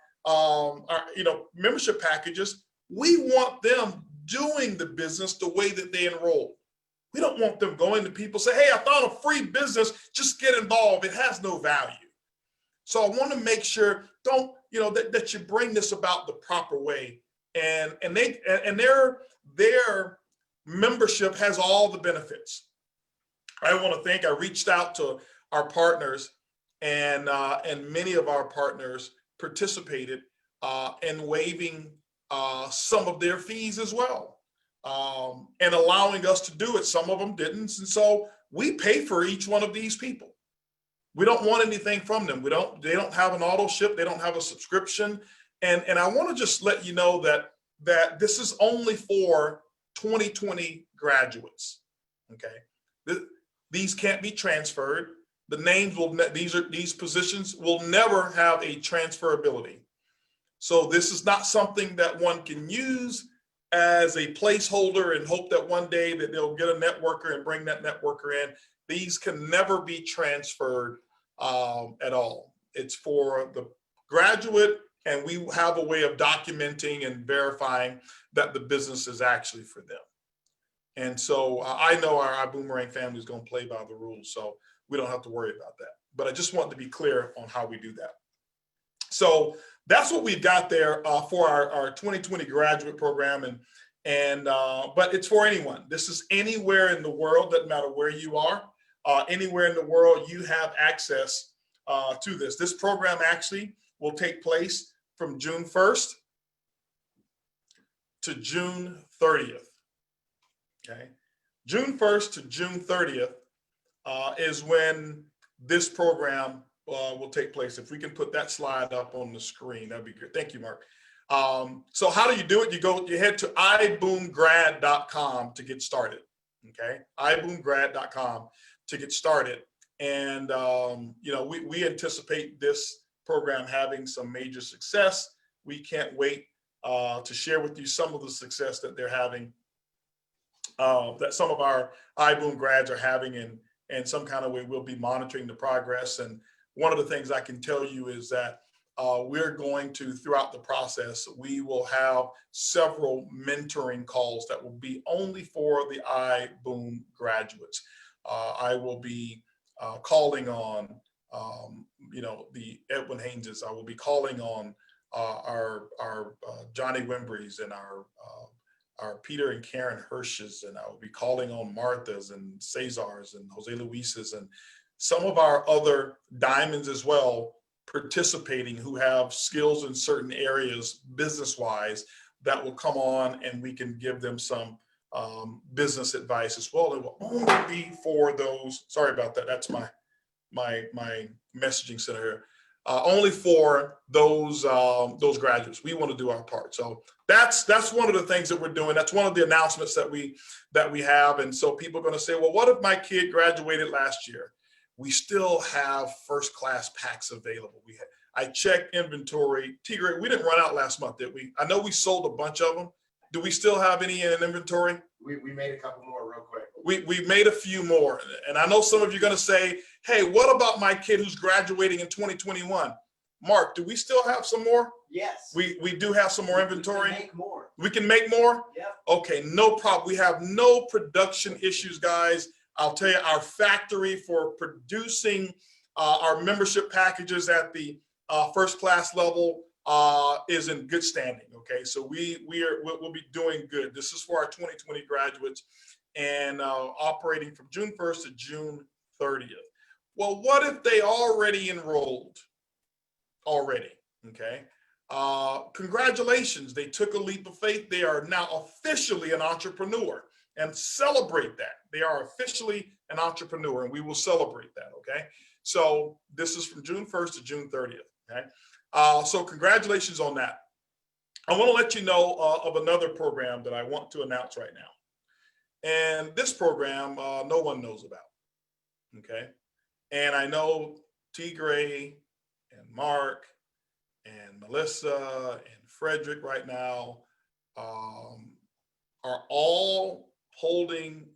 membership packages, we want them doing the business the way that they enroll. We don't want them going to people say, hey, I found a free business, just get involved. It has no value. So I want to make sure that you bring this about the proper way. And their membership has all the benefits. I want to I reached out to our partners, and many of our partners participated in waiving some of their fees as well, and allowing us to do it. Some of them didn't, and so we pay for each one of these people. We don't want anything from them. They don't have an auto ship. They don't have a subscription. And I want to just let you know that this is only for 2020 graduates. Okay, these can't be transferred. The names these positions will never have a transferability. So this is not something that one can use as a placeholder and hope that one day that they'll get a networker and bring that networker in. These can never be transferred at all. It's for the graduate, and we have a way of documenting and verifying that the business is actually for them. And so I know our ibuumerang family is going to play by the rules, so we don't have to worry about that. But I just want to be clear on how we do that. So that's what we've got there for our 2020 graduate program, but it's for anyone. This is anywhere in the world, doesn't matter where you are. Anywhere in the world, you have access to this. This program actually will take place from June 1st to June 30th. Okay, June 1st to June 30th is when this program will take place. If we can put that slide up on the screen, that'd be good. Thank you, Mark. So how do you do it? You head to ibuumerang.com to get started. Okay, ibuumerang.com to get started. And we anticipate this program having some major success. We can't wait to share with you some of the success that they're having, that some of our iBoom grads are having, and some kind of way we'll be monitoring the progress. And one of the things I can tell you is that we're going to, throughout the process, we will have several mentoring calls that will be only for the iBoom graduates. I will be calling on, the Edwin Hayneses. I will be calling on our Johnny Wimbrys and our Peter and Karen Hirsches, and I will be calling on Marthas and Cesars and Jose Luises and some of our other diamonds as well, participating, who have skills in certain areas business-wise, that will come on and we can give them some business advice as well. It will only be for those, sorry about that, that's my messaging center here. Only for those graduates. We want to do our part. So that's one of the things that we're doing. That's one of the announcements that we have. And so people are going to say, well, what if my kid graduated last year? We still have first class packs available. I checked inventory. Tigre, we didn't run out last month, did we? I know we sold a bunch of them. Do we still have any in inventory? We made a couple more real quick. We made a few more. And I know some of you are going to say, hey, what about my kid who's graduating in 2021? Mark, do we still have some more? Yes. We do have some more inventory? We can make more. We can make more? Yeah. Okay, no problem. We have no production issues, guys. I'll tell you, our factory for producing our membership packages at the first class level is in good standing. Okay, so we'll be doing good. This is for our 2020 graduates, and operating from June 1st to June 30th. Well, what if they already enrolled? Okay. Congratulations, they took a leap of faith. They are now officially an entrepreneur, and celebrate that. They are officially an entrepreneur, and we will celebrate that, okay? So this is from June 1st to June 30th, okay? So congratulations on that. I want to let you know of another program that I want to announce right now. And this program, no one knows about, okay? And I know Tigre and Mark and Melissa and Frederick right now are all holding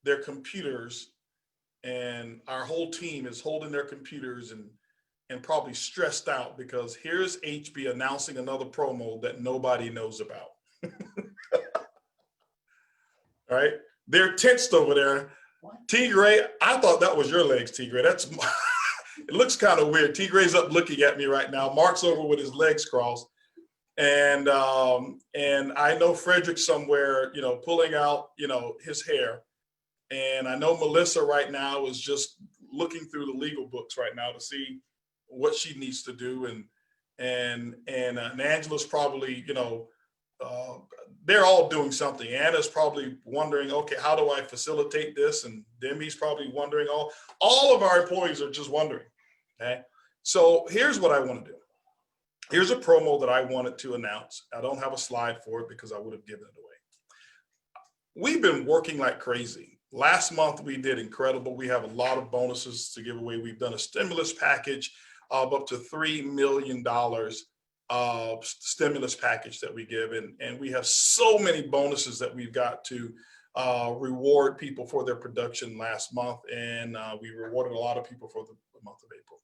their computers, and our whole team is holding their computers and probably stressed out because here's HB announcing another promo that nobody knows about. All right, they're tensed over there. T. Gray, I thought that was your legs, T. Gray. That's it looks kind of weird. T. Gray's up looking at me right now. Mark's over with his legs crossed, and I know Frederick somewhere, pulling out, his hair, and I know Melissa right now is just looking through the legal books right now to see what she needs to do, and Angela's probably, they're all doing something. Anna's probably wondering, okay, how do I facilitate this? And Demi's probably wondering. All of our employees are just wondering. Okay, so here's what I want to do. Here's a promo that I wanted to announce. I don't have a slide for it because I would have given it away. We've been working like crazy. Last month we did incredible. We have a lot of bonuses to give away. We've done a stimulus package of up to $3 million stimulus package that we give, and we have so many bonuses that we've got to reward people for their production last month, and we rewarded a lot of people for the month of April.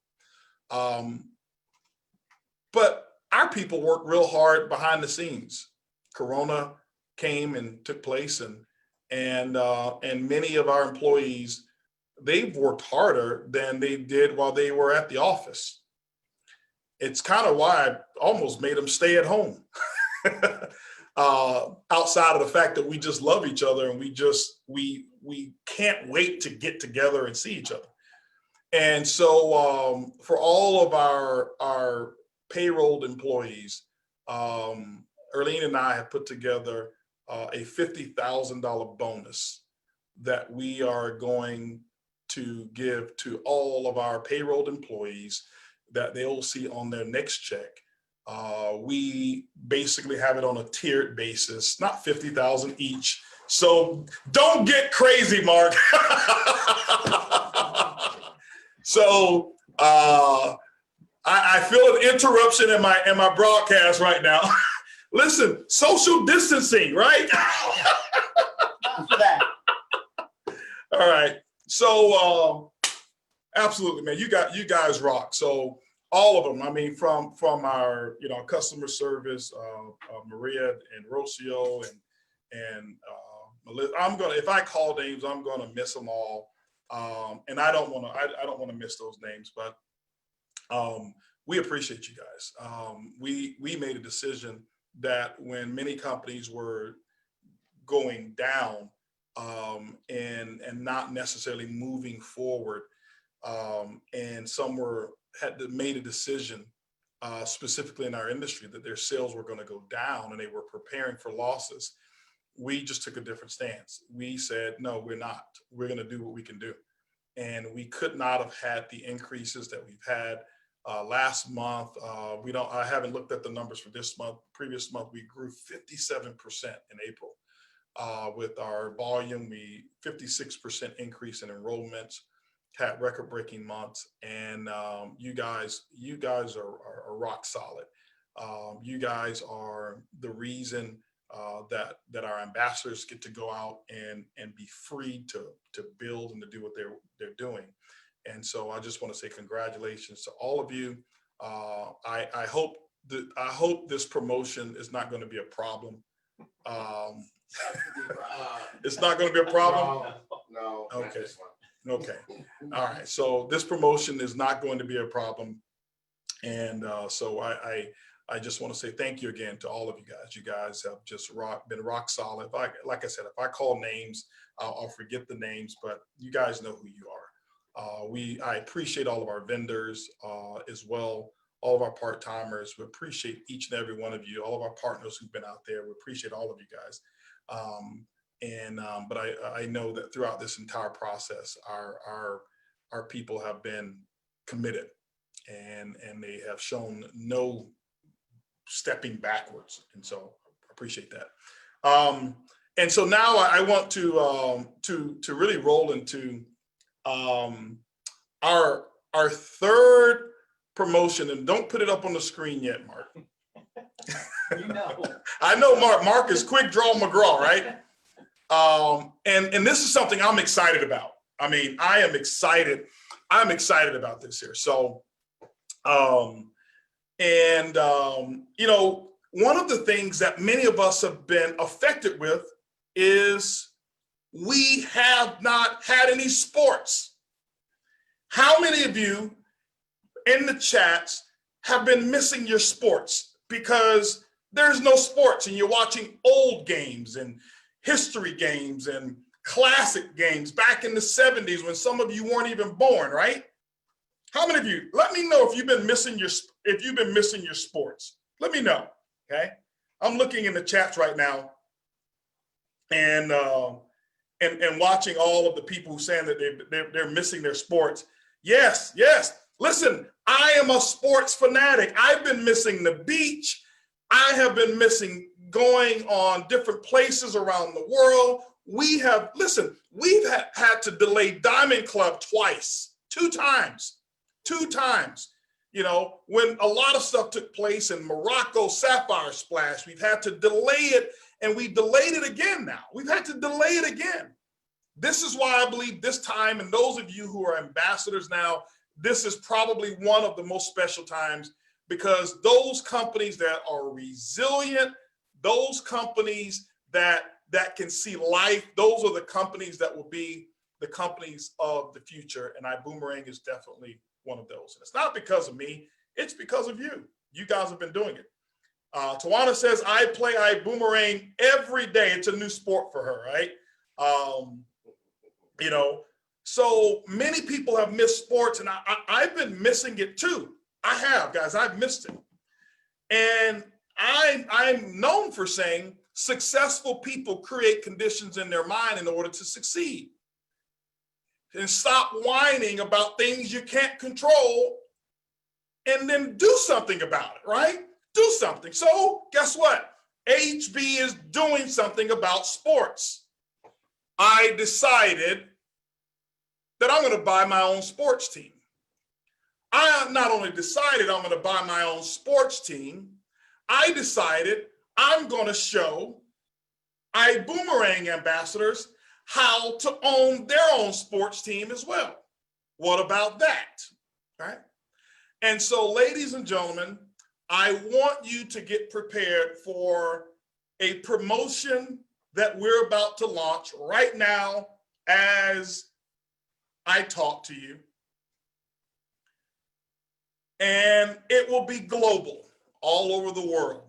But our people work real hard behind the scenes. Corona came and took place, and many of our employees, they've worked harder than they did while they were at the office. It's kind of why I almost made them stay at home. Outside of the fact that we just love each other, and we can't wait to get together and see each other. And so for all of our payrolled employees, Erlene and I have put together a $50,000 bonus that we are going to give to all of our payrolled employees that they'll see on their next check. We basically have it on a tiered basis, not 50,000 each. So don't get crazy, Mark. So I feel an interruption in my broadcast right now. Listen, social distancing, right? Not for that. All right. So absolutely, man. You guys rock. So all of them. I mean, from our customer service, Maria and Rocio and Melissa. If I call names, I'm gonna miss them all. And I don't want to miss those names, but we appreciate you guys. We made a decision that when many companies were going down and not necessarily moving forward, and some had made a decision specifically in our industry that their sales were going to go down and they were preparing for losses. We just took a different stance. We said, no, we're not. We're going to do what we can do. And we could not have had the increases that we've had last month. I haven't looked at the numbers for this month. Previous month, we grew 57% in April. With our volume, 56% increase in enrollments, had record-breaking months, and you guys are rock solid. You guys are the reason that our ambassadors get to go out and be free to build and to do what they're doing. And so I just want to say congratulations to all of you. I hope this promotion is not going to be a problem. It's not going to be a problem. No. Okay. Okay. All right. So this promotion is not going to be a problem. And so I just want to say thank you again to all of you guys. You guys have just been rock solid. Like I said, if I call names, I'll forget the names, but you guys know who you are. I appreciate all of our vendors as well, all of our part-timers. We appreciate each and every one of you, all of our partners who've been out there. We appreciate all of you guys. But I know that throughout this entire process, our people have been committed, and they have shown no stepping backwards. And so I appreciate that. And so now I want to really roll into our third promotion, and don't put it up on the screen yet, Mark. You know. I know Mark. Mark is quick draw McGraw, right? And this is something I'm excited about. I mean, I am excited. I'm excited about this here. So, you know, one of the things that many of us have been affected with is we have not had any sports. How many of you in the chats have been missing your sports because there's no sports and you're watching old games and history games and classic games back in the 70s when some of you weren't even born, right? How many of you, let me know if you've been missing your sports. Let me know, okay? I'm looking in the chats right now and watching all of the people saying that they're missing their sports. Yes, yes. Listen, I am a sports fanatic. I've been missing the beach. I have been missing going on different places around the world. We've had to delay Diamond Club twice, two times, you know, when a lot of stuff took place in Morocco, Sapphire Splash, we've had to delay it, and we delayed it again now. We've had to delay it again. This is why I believe this time, and those of you who are ambassadors now, this is probably one of the most special times, because those companies that are resilient, those companies that can see life, those are the companies that will be the companies of the future. And ibuumerang is definitely one of those. And it's not because of me, it's because of you. You guys have been doing it. Tawana says, I play ibuumerang every day. It's a new sport for her, right? You know, so many people have missed sports, and I've been missing it too. I have, guys, I've missed it. And I'm known for saying successful people create conditions in their mind in order to succeed. And stop whining about things you can't control and then do something about it, right? Do something. So guess what? HB is doing something about sports. I decided that I'm going to buy my own sports team. I not only decided I'm going to buy my own sports team, I decided I'm going to show ibuumerang ambassadors how to own their own sports team as well. What about that, right? And so, ladies and gentlemen, I want you to get prepared for a promotion that we're about to launch right now as I talk to you. And it will be global, all over the world.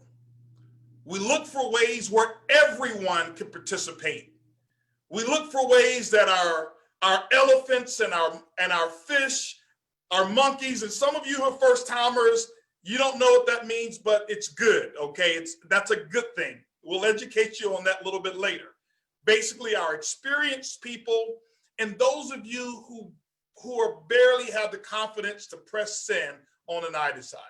We look for ways where everyone can participate. We look for ways that our elephants and our fish, our monkeys, and some of you who are first timers, you don't know what that means, but it's good, okay? That's a good thing. We'll educate you on that a little bit later. Basically, our experienced people and those of you who are barely have the confidence to press send on an I decide.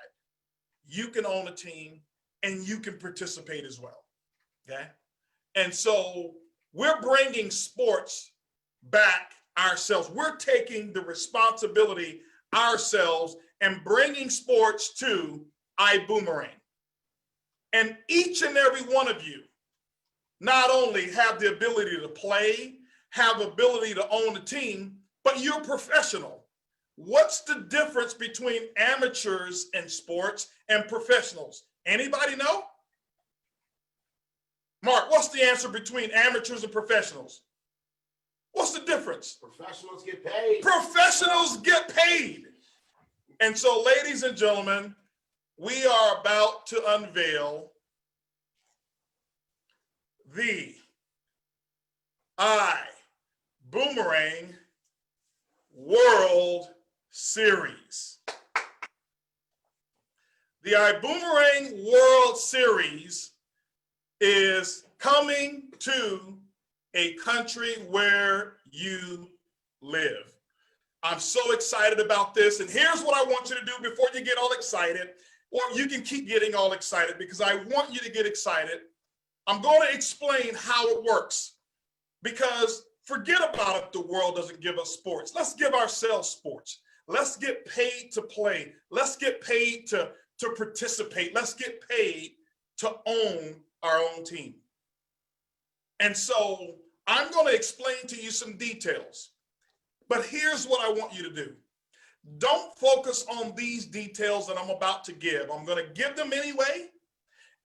You can own a team and you can participate as well, okay? And so we're bringing sports back ourselves. We're taking the responsibility ourselves and bringing sports to ibuumerang. And each and every one of you not only have the ability to play, have ability to own a team, but you're professional. What's the difference between amateurs in sports and professionals? Anybody know? Mark, what's the answer between amateurs and professionals? What's the difference? Professionals get paid. Professionals get paid. And so, ladies and gentlemen, we are about to unveil the ibuumerang World Series. The ibuumerang World Series is coming to a country where you live. I'm so excited about this. And here's what I want you to do before you get all excited, or you can keep getting all excited because I want you to get excited. I'm going to explain how it works, because forget about if the world doesn't give us sports. Let's give ourselves sports. Let's get paid to play. Let's get paid to participate. Let's get paid to own our own team. And so I'm going to explain to you some details. But here's what I want you to do. Don't focus on these details that I'm about to give. I'm going to give them anyway.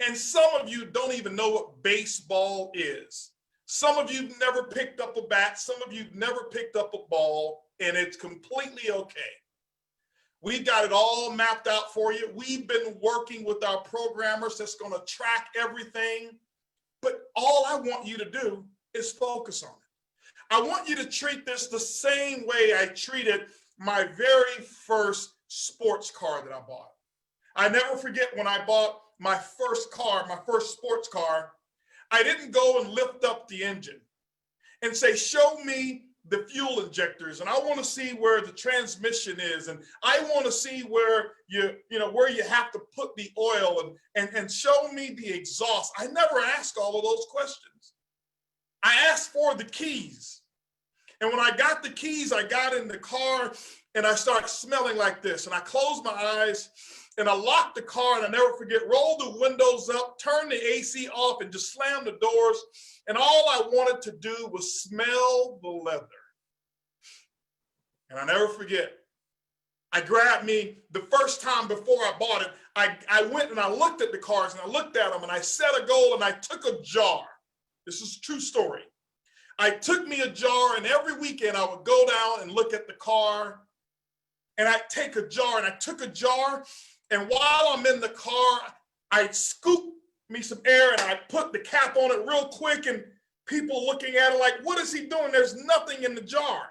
And some of you don't even know what baseball is. Some of you never picked up a bat. Some of you never picked up a ball, and it's completely okay. We've got it all mapped out for you. We've been working with our programmers that's going to track everything. But all I want you to do is focus on it. I want you to treat this the same way I treated my very first sports car that I bought. I never forget when I bought my first car, my first sports car, I didn't go and lift up the engine and say, show me the fuel injectors, and I want to see where the transmission is, and I want to see where where you have to put the oil, and show me the exhaust. I never asked all of those questions. I asked for the keys. And when I got the keys, I got in the car and I started smelling like this. And I closed my eyes and I locked the car, and I never forget, rolled the windows up, turned the AC off, and just slammed the doors. And all I wanted to do was smell the leather. And I never forget, I grabbed me the first time before I bought it, I went and I looked at the cars and I looked at them and I set a goal and I took a jar. This is a true story. I took me a jar, and every weekend I would go down and look at the car, and I'd take a jar, and I took a jar, and while I'm in the car, I'd scoop me some air and I'd put the cap on it real quick, and people looking at it like, what is he doing? There's nothing in the jar.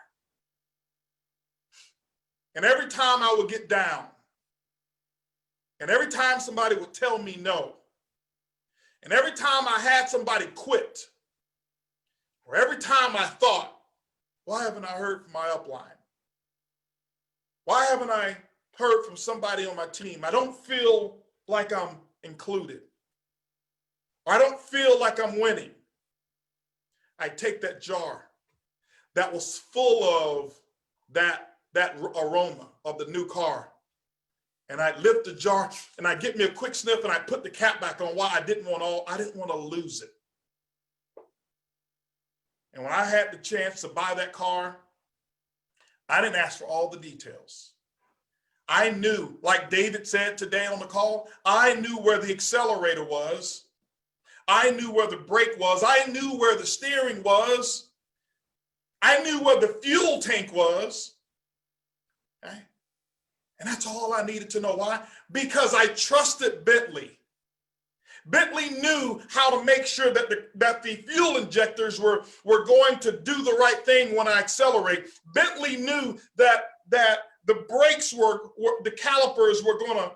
And every time I would get down, and every time somebody would tell me no, and every time I had somebody quit, or every time I thought, why haven't I heard from my upline? Why haven't I heard from somebody on my team? I don't feel like I'm included. Or I don't feel like I'm winning. I take that jar that was full of that aroma of the new car, and I lift the jar and I get me a quick sniff and I put the cap back on. Why? I didn't want to lose it. And when I had the chance to buy that car, I didn't ask for all the details. I knew, like David said today on the call, I knew where the accelerator was. I knew where the brake was. I knew where the steering was. I knew where the fuel tank was. Okay? And that's all I needed to know. Why? Because I trusted Bentley. Bentley knew how to make sure that the fuel injectors were going to do the right thing when I accelerate. Bentley knew that the brakes the calipers were going to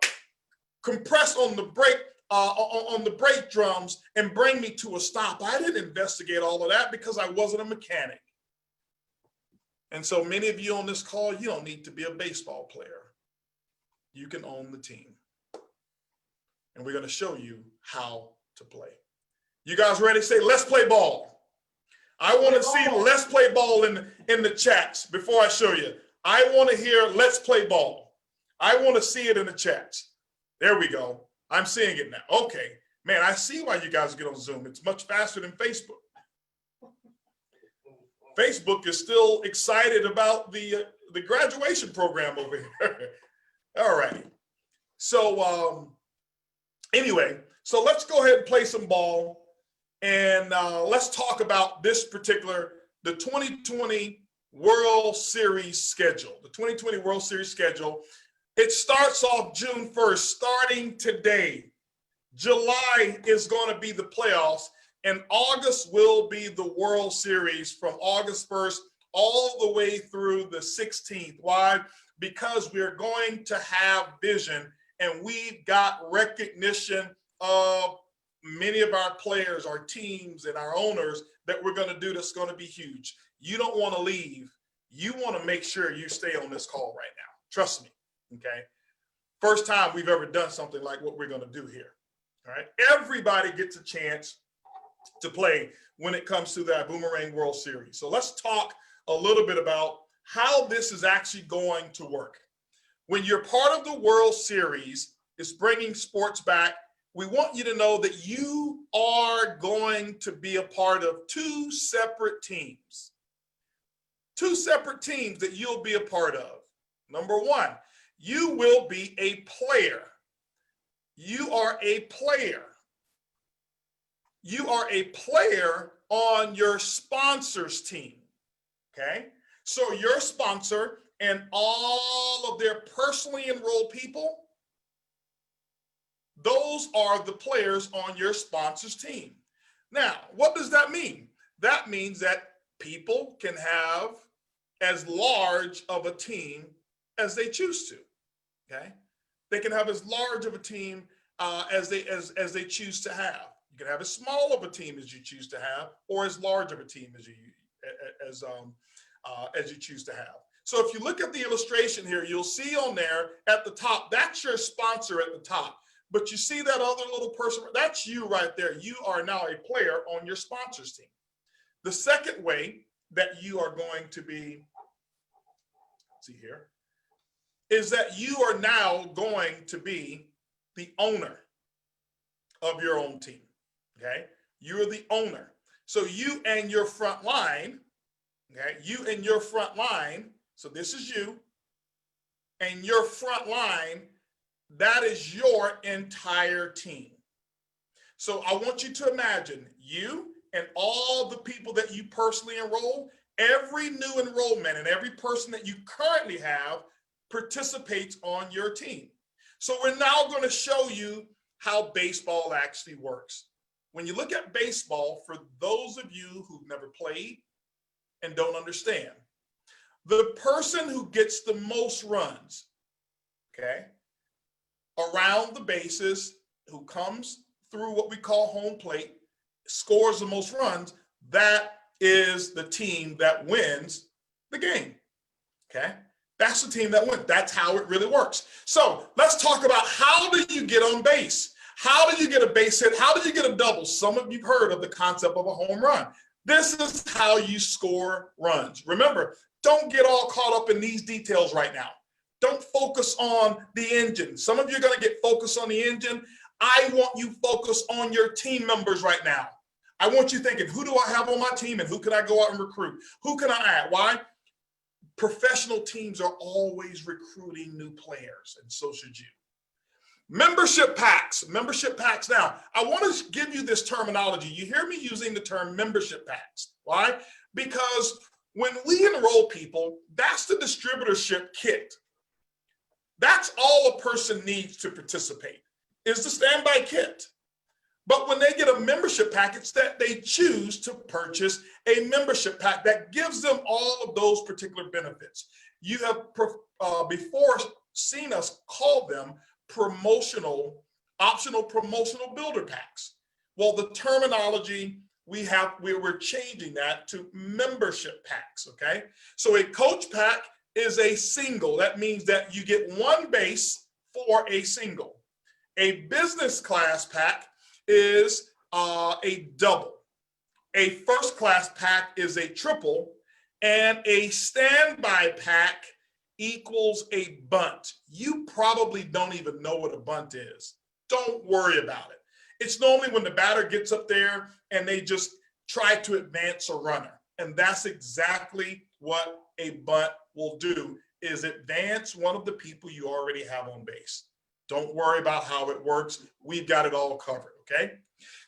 compress on the brake drums and bring me to a stop. I didn't investigate all of that because I wasn't a mechanic. And so many of you on this call, you don't need to be a baseball player. You can own the team. And we're going to show you how to play. You guys ready to say, let's play ball? I want to see let's play ball in the chats before I show you. I want to hear let's play ball. I want to see it in the chats. There we go. I'm seeing it now. Okay. Man, I see why you guys get on Zoom. It's much faster than Facebook. Facebook is still excited about the graduation program over here. All right. So anyway, so let's go ahead and play some ball, and let's talk about this particular, the 2020 World Series schedule. The 2020 World Series schedule. It starts off June 1st, starting today. July is going to be the playoffs, and August will be the World Series from August 1st all the way through the 16th. Why? Because we're going to have vision, and we've got recognition of many of our players, our teams, and our owners that we're going to do that's going to be huge. You don't want to leave. You want to make sure you stay on this call right now. Trust me, okay? First time we've ever done something like what we're going to do here, all right? Everybody gets a chance to play when it comes to that Boomerang World Series. So let's talk a little bit about how this is actually going to work. When you're part of the World Series, it's bringing sports back. we want you to know that you are going to be a part of two separate teams. Two separate teams that you'll be a part of. Number one, you will be a player. You are a player. You are a player on your sponsor's team, okay? So your sponsor and all of their personally enrolled people, those are the players on your sponsor's team. Now, what does that mean? That means that people can have as large of a team as they choose to, okay? They can have as large of a team as they choose to have. You can have as small of a team as you choose to have, or as large of a team as you choose to have. So if you look at the illustration here, you'll see on there at the top, that's your sponsor at the top. But you see that other little person, that's you right there. You are now a player on your sponsor's team. The second way that you are going to be, let's see here, is that you are now going to be the owner of your own team, okay? You're the owner. So you and your front line, okay? You and your front line, so this is you, and your front line, that is your entire team. So I want you to imagine you and all the people that you personally enroll, every new enrollment and every person that you currently have participates on your team. So we're now going to show you how baseball actually works. When you look at baseball, for those of you who've never played and don't understand, the person who gets the most runs, okay, around the bases, who comes through what we call home plate, scores the most runs, that is the team that wins the game, okay? That's the team that wins. That's how it really works. So let's talk about, how do you get on base? How do you get a base hit? How do you get a double? Some of you have heard of the concept of a home run. This is how you score runs. Remember, don't get all caught up in these details right now. Don't focus on the engine. Some of you are going to get focused on the engine. I want you focused on your team members right now. I want you thinking, who do I have on my team and who can I go out and recruit? Who can I add? Why? Professional teams are always recruiting new players, and so should you. Membership packs, membership packs. Now, I want to give you this terminology. You hear me using the term membership packs. Why? Because when we enroll people, that's the distributorship kit. That's all a person needs to participate, is the standby kit. But when they get a membership package, that they choose to purchase a membership pack that gives them all of those particular benefits. You have before seen us call them optional promotional builder packs. Well, the terminology we're changing that to membership packs, okay? So a coach pack is a single. That means that you get one base for a single. A business class pack is a double. A first class pack is a triple, and a standby pack equals a bunt. You probably don't even know what a bunt is. Don't worry about it. It's normally when the batter gets up there and they just try to advance a runner. And that's exactly what a bunt will do, is advance one of the people you already have on base. Don't worry about how it works. We've got it all covered, okay?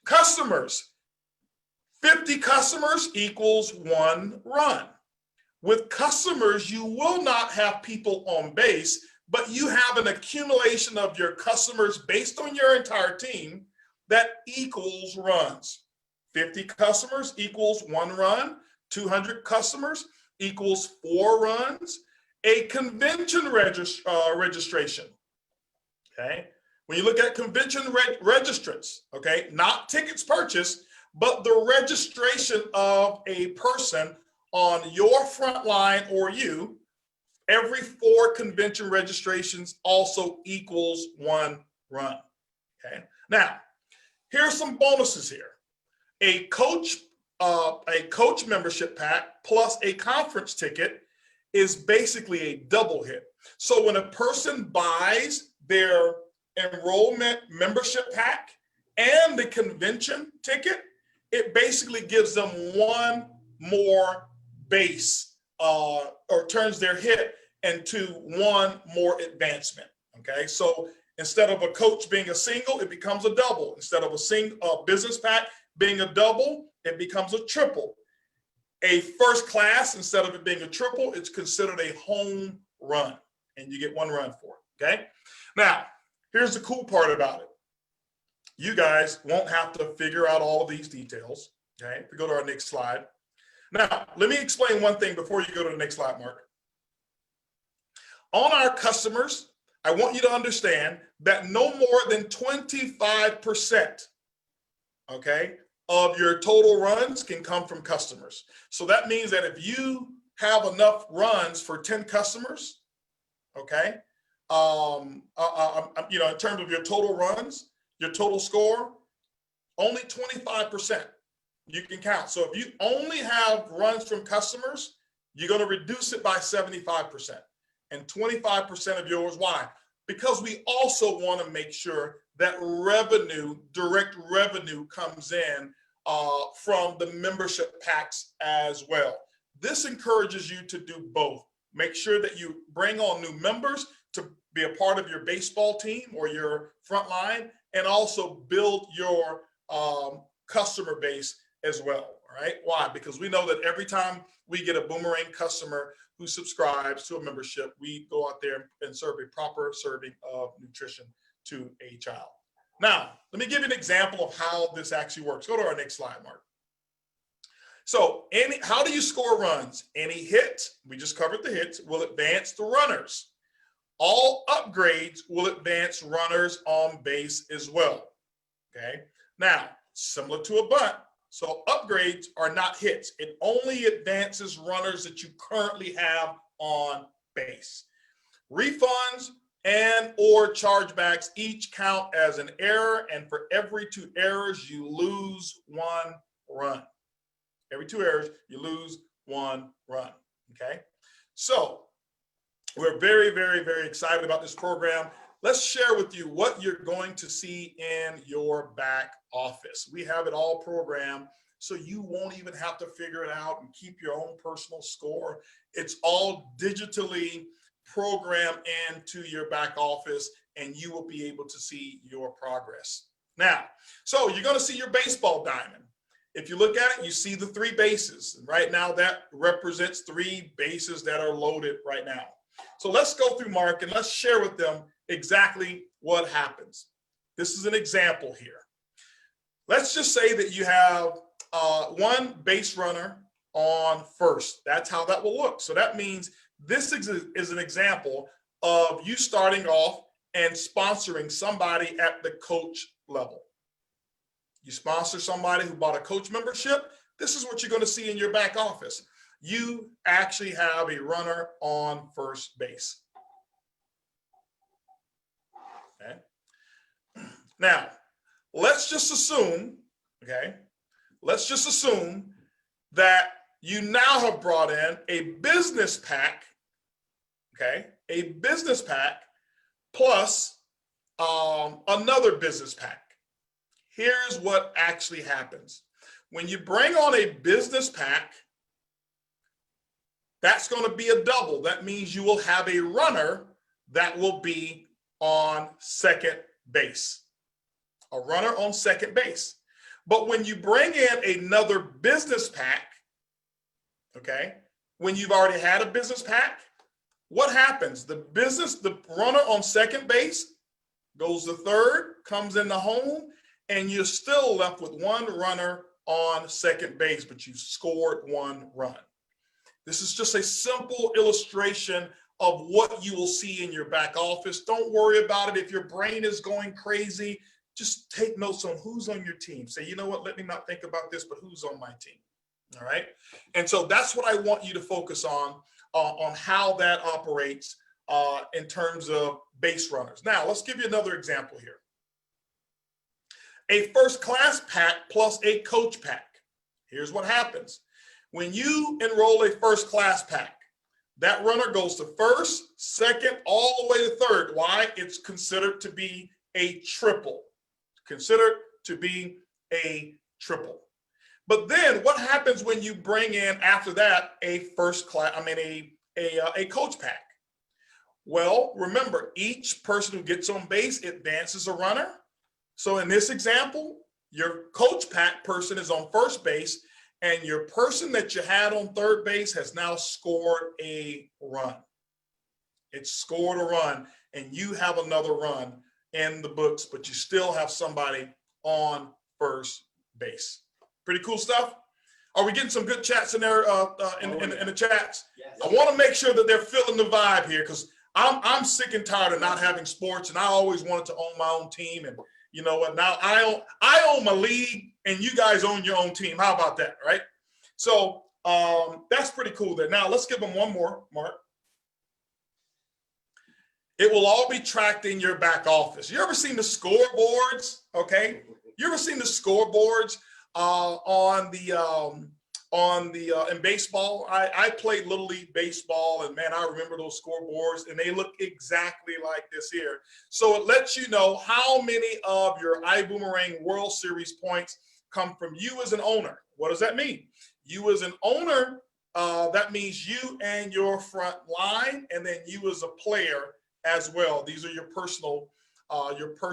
Customers, 50 customers equals 1 run. With customers, you will not have people on base, but you have an accumulation of your customers based on your entire team that equals runs. 50 customers equals 1 run. 200 customers equals 4 runs. A convention registration, okay? When you look at convention registrants, okay, not tickets purchased, but the registration of a person on your front line or you, every 4 convention registrations also equals 1 run, okay? Now, here's some bonuses here. A coach membership pack plus a conference ticket is basically a double hit. So when a person buys their enrollment membership pack and the convention ticket, it basically gives them one more base or turns their hit into one more advancement. Okay, so instead of a coach being a single, it becomes a double. Instead of a single business pack being a double, it becomes a triple. A first class, instead of it being a triple, it's considered a home run, and you get one run for it. Okay, now here's the cool part about it. You guys won't have to figure out all of these details. Okay, if we go to our next slide. Now, let me explain one thing before you go to the next slide, Mark. On our customers, I want you to understand that no more than 25%, okay, of your total runs can come from customers. So that means that if you have enough runs for 10 customers, okay, you know, in terms of your total runs, your total score, only 25% you can count. So if you only have runs from customers, you're going to reduce it by 75%. And 25% of yours, why? Because we also want to make sure that revenue, direct revenue, comes in from the membership packs as well. This encourages you to do both. Make sure that you bring on new members to be a part of your baseball team or your front line, and also build your customer base as well. All right, why? Because we know that every time we get a Boomerang customer who subscribes to a membership, we go out there and serve a proper serving of nutrition to a child. Now, let me give you an example of how this actually works. Go to our next slide, Mark. So how do you score runs? Any hit, we just covered the hits, will advance the runners. All upgrades will advance runners on base as well. Okay, now, similar to a bunt, so upgrades are not hits. It only advances runners that you currently have on base. Refunds and or chargebacks each count as an error, and for every 2 errors, you lose 1 run. Every 2 errors, you lose 1 run, okay? So we're very, very, very excited about this program. Let's share with you what you're going to see in your back office. We have it all programmed, so you won't even have to figure it out and keep your own personal score. It's all digitally programmed into your back office, and you will be able to see your progress. Now, so you're going to see your baseball diamond. If you look at it, you see the 3 bases. Right now, that represents 3 bases that are loaded right now. So let's go through, Mark, and let's share with them exactly what happens. This is an example here. Let's just say that you have 1 base runner on first. That's how that will look. So that means this is an example of you starting off and sponsoring somebody at the coach level. You sponsor somebody who bought a coach membership. This is what you're going to see in your back office. You actually have a runner on first base. Okay. Now, let's just assume, okay, let's just assume that you now have brought in a business pack, okay, a business pack plus another business pack. Here's what actually happens. When you bring on a business pack, that's going to be a double. That means you will have a runner that will be on second base. A runner on second base. But when you bring in another business pack, okay, when you've already had a business pack, what happens? The runner on second base goes to third, comes into home, and you're still left with 1 runner on second base, but you've scored 1 run. This is just a simple illustration of what you will see in your back office. Don't worry about it. If your brain is going crazy, just take notes on who's on your team. Say, you know what, let me not think about this, but who's on my team, all right? And so that's what I want you to focus on how that operates in terms of base runners. Now, let's give you another example here. A first class pack plus a coach pack. Here's what happens. When you enroll a first class pack, that runner goes to first, second, all the way to third. Why? It's considered to be a triple. Considered to be a triple. But then what happens when you bring in after that a coach pack? Well, remember, each person who gets on base advances a runner. So in this example, your coach pack person is on first base, and your person that you had on third base has now scored a run. It's scored a run, and you have another run in the books, but you still have somebody on first base. Pretty cool stuff. Are we getting some good chats in there in the chats? Yes. I want to make sure that they're feeling the vibe here, because I'm sick and tired of not having sports, and I always wanted to own my own team. And you know what? Now I own my league, and you guys own your own team. How about that, right? So that's pretty cool there. Now let's give them one more, Mark. It will all be tracked in your back office. You ever seen the scoreboards? Okay. You ever seen the scoreboards in baseball? I played Little League baseball, and man, I remember those scoreboards, and they look exactly like this here. So it lets you know how many of your ibuumerang World Series points come from you as an owner. What does that mean? You as an owner, that means you and your front line, and then you as a player as well. These are your personal points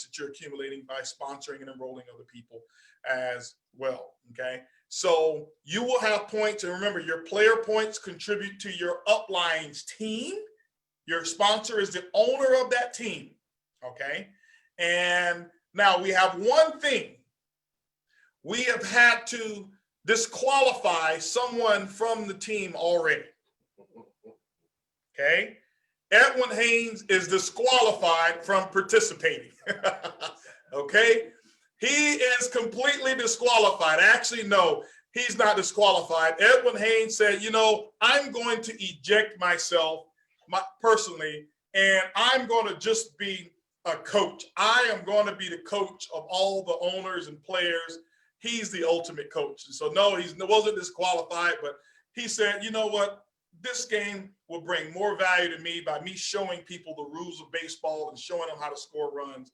that you're accumulating by sponsoring and enrolling other people as well. Okay, so you will have points, and remember, your player points contribute to your upline's team. Your sponsor is the owner of that team. Okay, and now we have one thing. We have had to disqualify someone from the team already. Okay, Edwin Haynes is disqualified from participating. Okay, he is completely disqualified. Actually, no, he's not disqualified. Edwin Haynes said, you know, I'm going to eject myself personally, and I'm going to just be a coach. I am going to be the coach of all the owners and players. He's the ultimate coach. And so no, he wasn't disqualified, but he said, you know what? This game will bring more value to me by me showing people the rules of baseball and showing them how to score runs.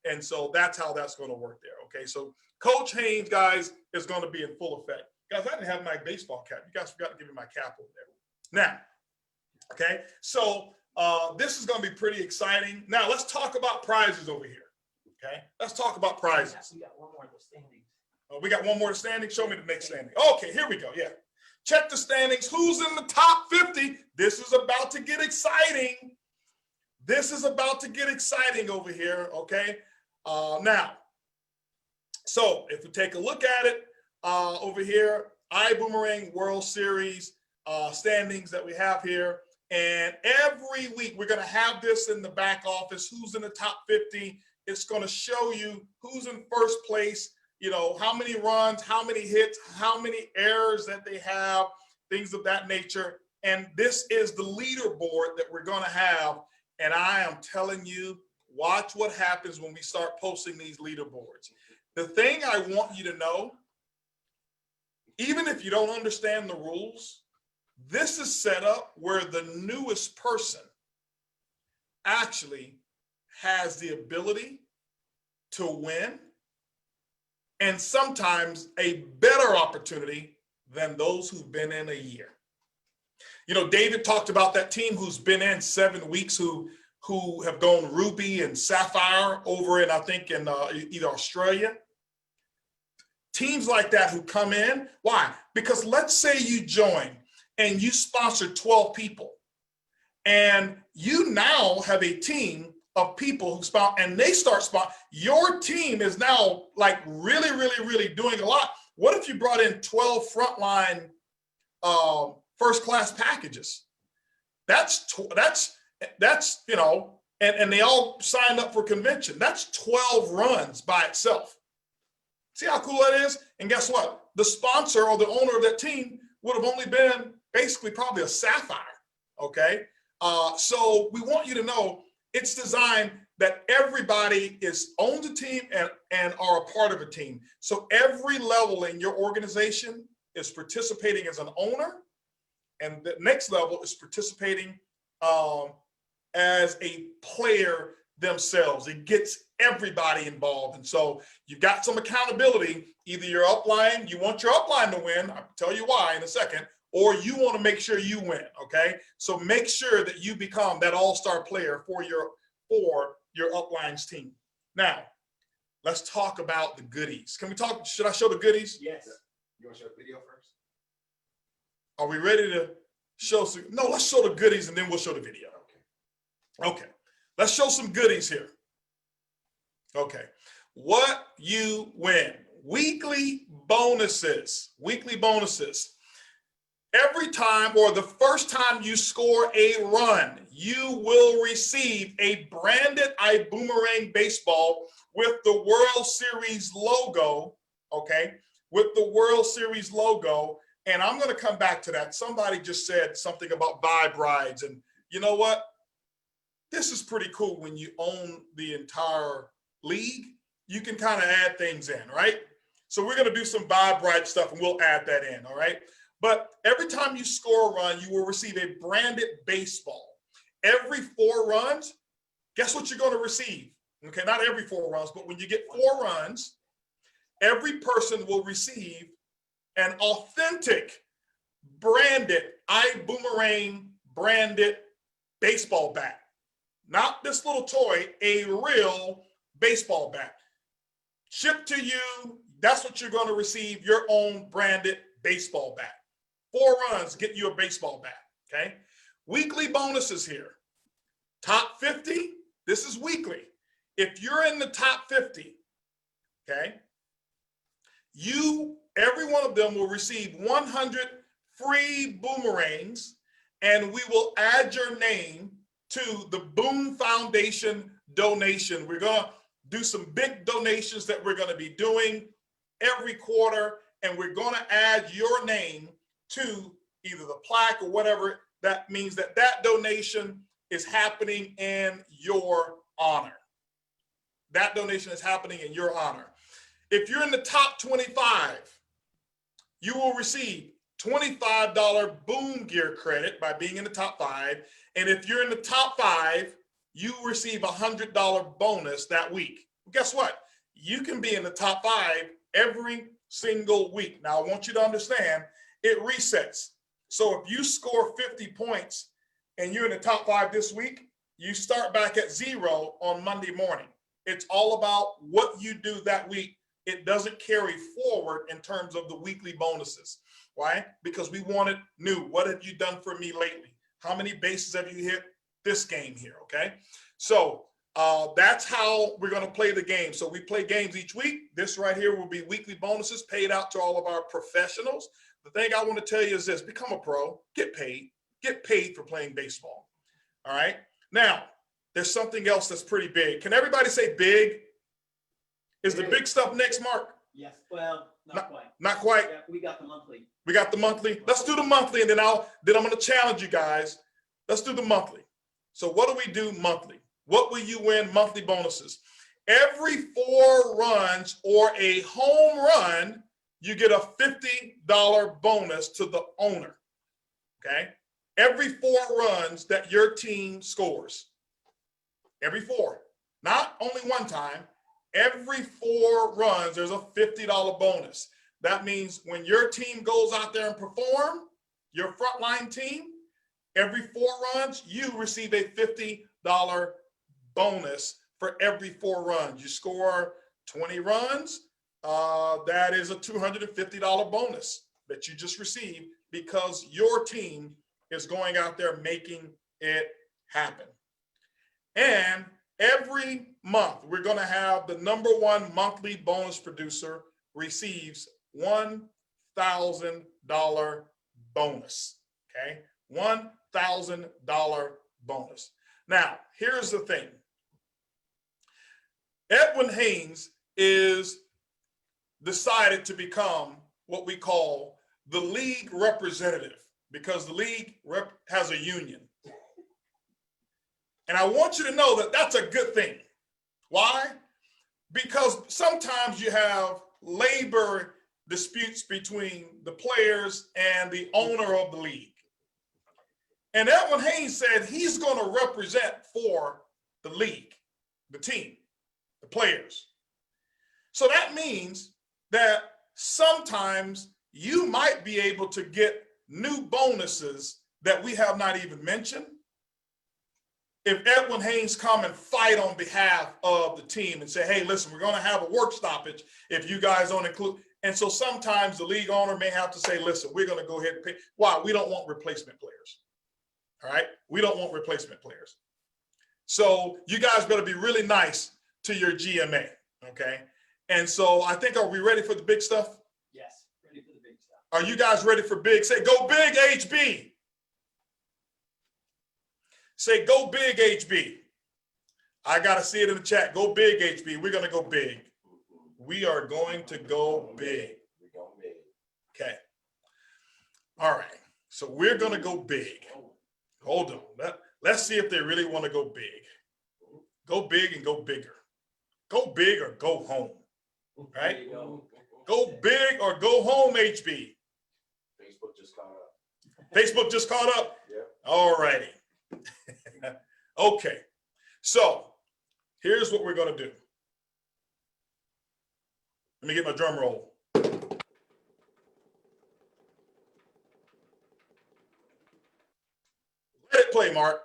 And so that's how that's going to work there. Okay, so Coach Haynes, guys, is going to be in full effect. Guys, I didn't have my baseball cap. You guys forgot to give me my cap over there. Now, okay, so this is going to be pretty exciting. Now, let's talk about prizes over here. Okay, let's talk about prizes. We got one more in the standings. Oh, we got one more standing. Show me the next standing. Okay, here we go. Yeah. Check the standings. Who's in the top 50? This is about to get exciting. This is about to get exciting over here, okay? Now, so if we take a look at it over here, ibuumerang World Series standings that we have here. And every week we're going to have this in the back office. Who's in the top 50? It's going to show you who's in first place, you know, how many runs, how many hits, how many errors that they have, things of that nature. And this is the leaderboard that we're going to have. And I am telling you, watch what happens when we start posting these leaderboards. The thing I want you to know, even if you don't understand the rules, this is set up where the newest person actually has the ability to win, and sometimes a better opportunity than those who've been in a year. You know, David talked about that team who's been in 7 weeks, who have gone ruby and sapphire over in, I think, in either Australia. Teams like that who come in, why? Because let's say you join and you sponsor 12 people, and you now have a team of people who sponsor, and they start sponsoring. Your team is now like really, really, really doing a lot. What if you brought in 12 frontline first class packages? That's you know, and they all signed up for convention. That's 12 runs by itself. See how cool that is? And guess what? The sponsor or the owner of that team would have only been basically probably a sapphire. Okay, so we want you to know it's designed that everybody owns a team and are a part of a team. So every level in your organization is participating as an owner, and the next level is participating as a player themselves. It gets everybody involved. And so you've got some accountability. Either your upline, you want your upline to win, I'll tell you why in a second, or you want to make sure you win, okay? So make sure that you become that all-star player for your upline's team. Now, let's talk about the goodies. Can we talk, should I show the goodies? Yes. You want to show the video first? Are we ready to show some? No, let's show the goodies and then we'll show the video. Okay, let's show some goodies here. Okay, what you win. Weekly bonuses. Weekly bonuses. Every time or the first time you score a run, you will receive a branded ibuumerang baseball with the World Series logo, okay? With the World Series logo. And I'm going to come back to that. Somebody just said something about vibe rides. And you know what? This is pretty cool when you own the entire league. You can kind of add things in, right? So we're going to do some vibe ride stuff and we'll add that in, all right? But every time you score a run, you will receive a branded baseball. Every 4 runs, guess what you're going to receive? Okay, not every 4 runs, but when you get 4 runs, every person will receive an authentic branded ibuumerang branded baseball bat. Not this little toy, a real baseball bat. Shipped to you, that's what you're going to receive, your own branded baseball bat. 4 runs, get you a baseball bat, okay? Weekly bonuses here. Top 50, this is weekly. If you're in the top 50, okay, every one of them will receive 100 free boomerangs, and we will add your name to the Boom Foundation donation. We're going to do some big donations that we're going to be doing every quarter, and we're going to add your name to either the plaque or whatever. That means that that donation is happening in your honor. That donation is happening in your honor. If you're in the top 25, you will receive $25 Boom Gear credit by being in the top 5. And if you're in the top 5, you receive a $100 bonus that week. Guess what? You can be in the top 5 every single week. Now, I want you to understand, it resets. So if you score 50 points and you're in the top 5 this week, you start back at 0 on Monday morning. It's all about what you do that week. It doesn't carry forward in terms of the weekly bonuses. Why? Because we want it new. What have you done for me lately? How many bases have you hit this game here, okay? So that's how we're going to play the game. So we play games each week. This right here will be weekly bonuses paid out to all of our professionals. The thing I want to tell you is this: become a pro, get paid for playing baseball. All right. Now, there's something else that's pretty big. Can everybody say big? Is the big stuff next, Mark? Yes. Well, not quite. Not quite. Yeah, we got the monthly. We got the monthly. Let's do the monthly, and then I'm going to challenge you guys. Let's do the monthly. So what do we do monthly? What will you win monthly bonuses? Every 4 runs or a home run, you get a $50 bonus to the owner, okay? Every 4 runs that your team scores. Every 4. Not only one time. Every 4 runs, there's a $50 bonus. That means when your team goes out there and perform, your frontline team, every 4 runs, you receive a $50 bonus for every 4 runs. You score 20 runs, that is a $250 bonus that you just received because your team is going out there making it happen. And every month, we're going to have the #1 monthly bonus producer receives $1,000 bonus, okay? $1,000 bonus. Now, here's the thing. Edwin Haynes is decided to become what we call the league representative because the league has a union. And I want you to know that that's a good thing. Why? Because sometimes you have labor disputes between the players and the owner of the league. And Edwin Haynes said he's going to represent for the league. the team, the players. So that means that sometimes you might be able to get new bonuses that we have not even mentioned. If Edwin Haynes come and fight on behalf of the team and say, hey, listen, we're going to have a work stoppage if you guys don't include. And so sometimes the league owner may have to say, listen, we're going to go ahead and pay. Why? We don't want replacement players. All right? We don't want replacement players. So you guys better be really nice to your GMA, okay? And so I think, are we ready for the big stuff? Yes, ready for the big stuff. Are you guys ready for big? Say, go big, HB. Say, go big, HB. I got to see it in the chat. Go big, HB. We're going to go big. We are going to go big. Okay. All right. So we're going to go big. Hold on. Let's see if they really want to go big. Go big and go bigger. Go big or go home. Right? Go big or go home, HB. Facebook just caught up. Facebook just caught up? Yep. All righty. Okay. So here's what we're going to do. Let me get my drum roll. Let it play, Mark.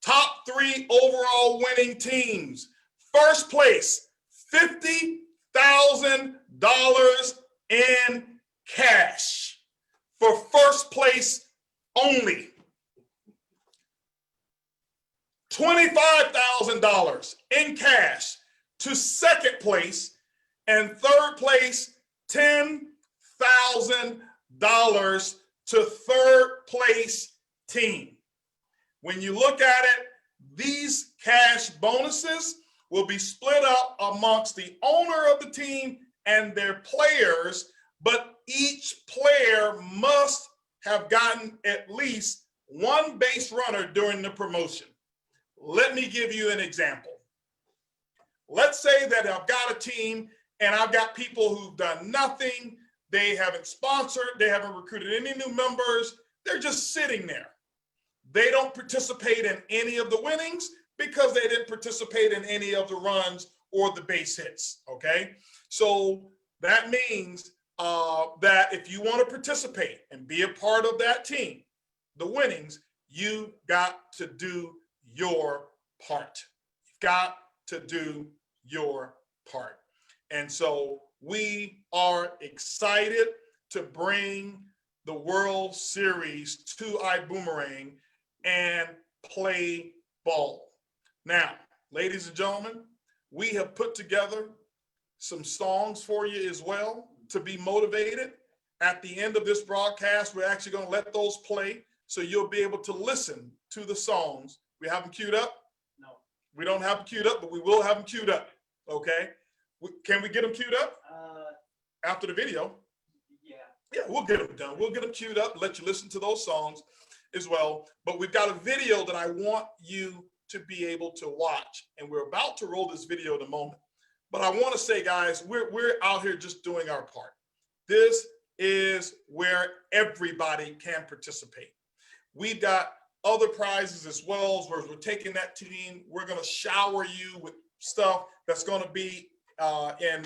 Top 3 overall winning teams. First place, $50,000 in cash for first place only. $25,000 in cash to second place, and third place, $10,000 to third place team. When you look at it, these cash bonuses will be split up amongst the owner of the team and their players, but each player must have gotten at least one base runner during the promotion. Let me give you an example. Let's say that I've got a team and I've got people who've done nothing. They haven't sponsored. They haven't recruited any new members. They're just sitting there. They don't participate in any of the winnings because they didn't participate in any of the runs or the base hits, okay? So that means that if you want to participate and be a part of that team, the winnings, you got to do your part. You've got to do your part. And so we are excited to bring the World Series to ibuumerang and play ball. Now, ladies and gentlemen, we have put together some songs for you as well to be motivated. At the end of this broadcast, we're actually going to let those play so you'll be able to listen to the songs. We have them queued up? No. We don't have them queued up, but we will have them queued up, okay? Can we get them queued up? After the video? Yeah. Yeah, we'll get them done. We'll get them queued up and let you listen to those songs as well. But we've got a video that I want you to be able to watch. And we're about to roll this video in a moment. But I want to say, guys, we're out here just doing our part. This is where everybody can participate. We've got other prizes as well. Where we're taking that team. We're going to shower you with stuff that's going to be in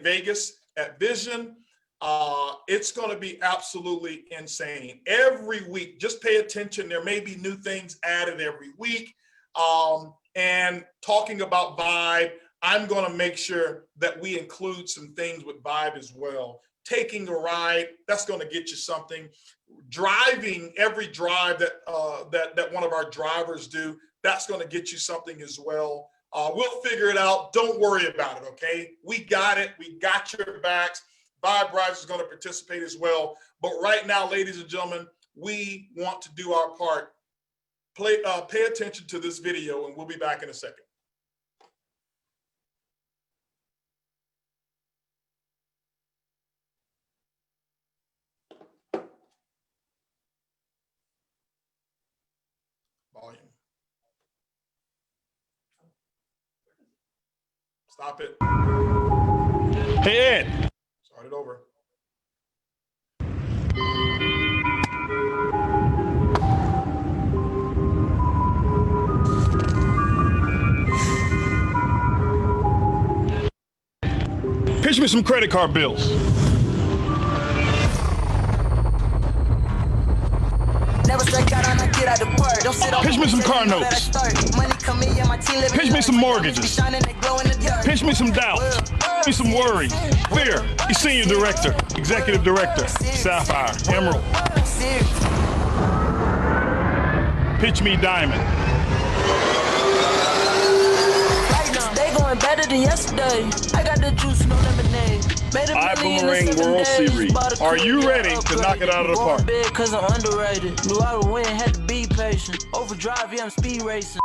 Vegas at Vision. It's going to be absolutely insane. Every week, just pay attention. There may be new things added every week. And talking about Vibe, I'm going to make sure that we include some things with Vibe as well. Taking a ride, that's going to get you something. Driving every drive that one of our drivers do, that's going to get you something as well. We'll figure it out. Don't worry about it, okay? We got it. We got your backs. Vibe Rise is going to participate as well. But right now, ladies and gentlemen, we want to do our part. Pay attention to this video, and we'll be back in a second. Volume. Stop it. Hey, Ed. Start it over. me some credit card bills. Pitch me some car notes. Pitch me some mortgages. Pitch me some doubts. Pitch me some worry. Fear. He's senior director, executive director, Sapphire, Emerald. Pitch me diamond. They going better than yesterday. I got the juice, no lemonade. Ibuumerang World Series. Are you ready to knock it out of the park? Cause I'm underrated. Knew I would win, had to be patient. Overdrive, yeah, I'm speed racing.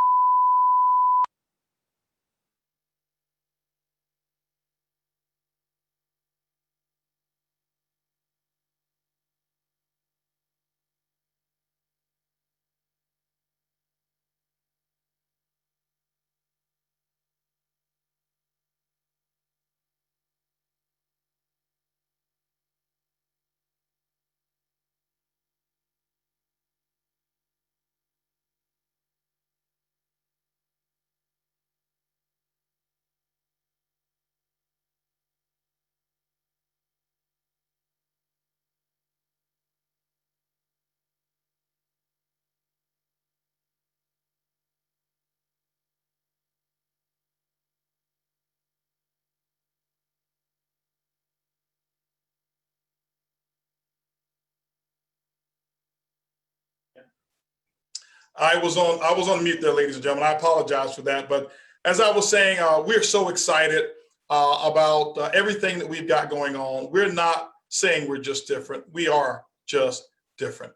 I was on mute there, ladies and gentlemen. I apologize for that. But as I was saying, we're so excited about everything that we've got going on. We're not saying we're just different. We are just different.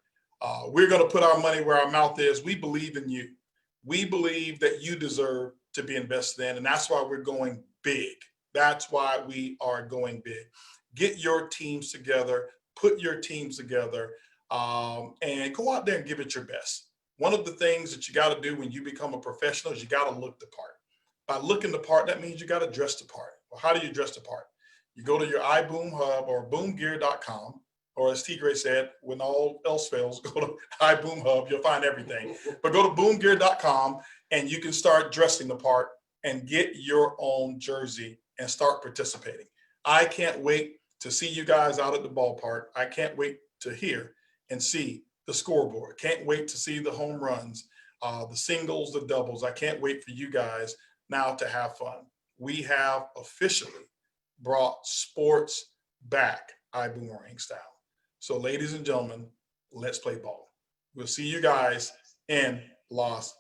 We're going to put our money where our mouth is. We believe in you. We believe that you deserve to be invested in, and that's why we're going big. That's why we are going big. Get your teams together, put your teams together, and go out there and give it your best. One of the things that you got to do when you become a professional is you got to look the part. By looking the part, that means you got to dress the part. Well, how do you dress the part? You go to your iBoom Hub or boomgear.com, or as T. Gray said, when all else fails, go to iBoom Hub. You'll find everything. But go to boomgear.com and you can start dressing the part and get your own jersey and start participating. I can't wait to see you guys out at the ballpark. I can't wait to hear and see the scoreboard. Can't wait to see the home runs, the singles, the doubles. I can't wait for you guys now to have fun. We have officially brought sports back ibuumerang style. So ladies and gentlemen, let's play ball. We'll see you guys in Las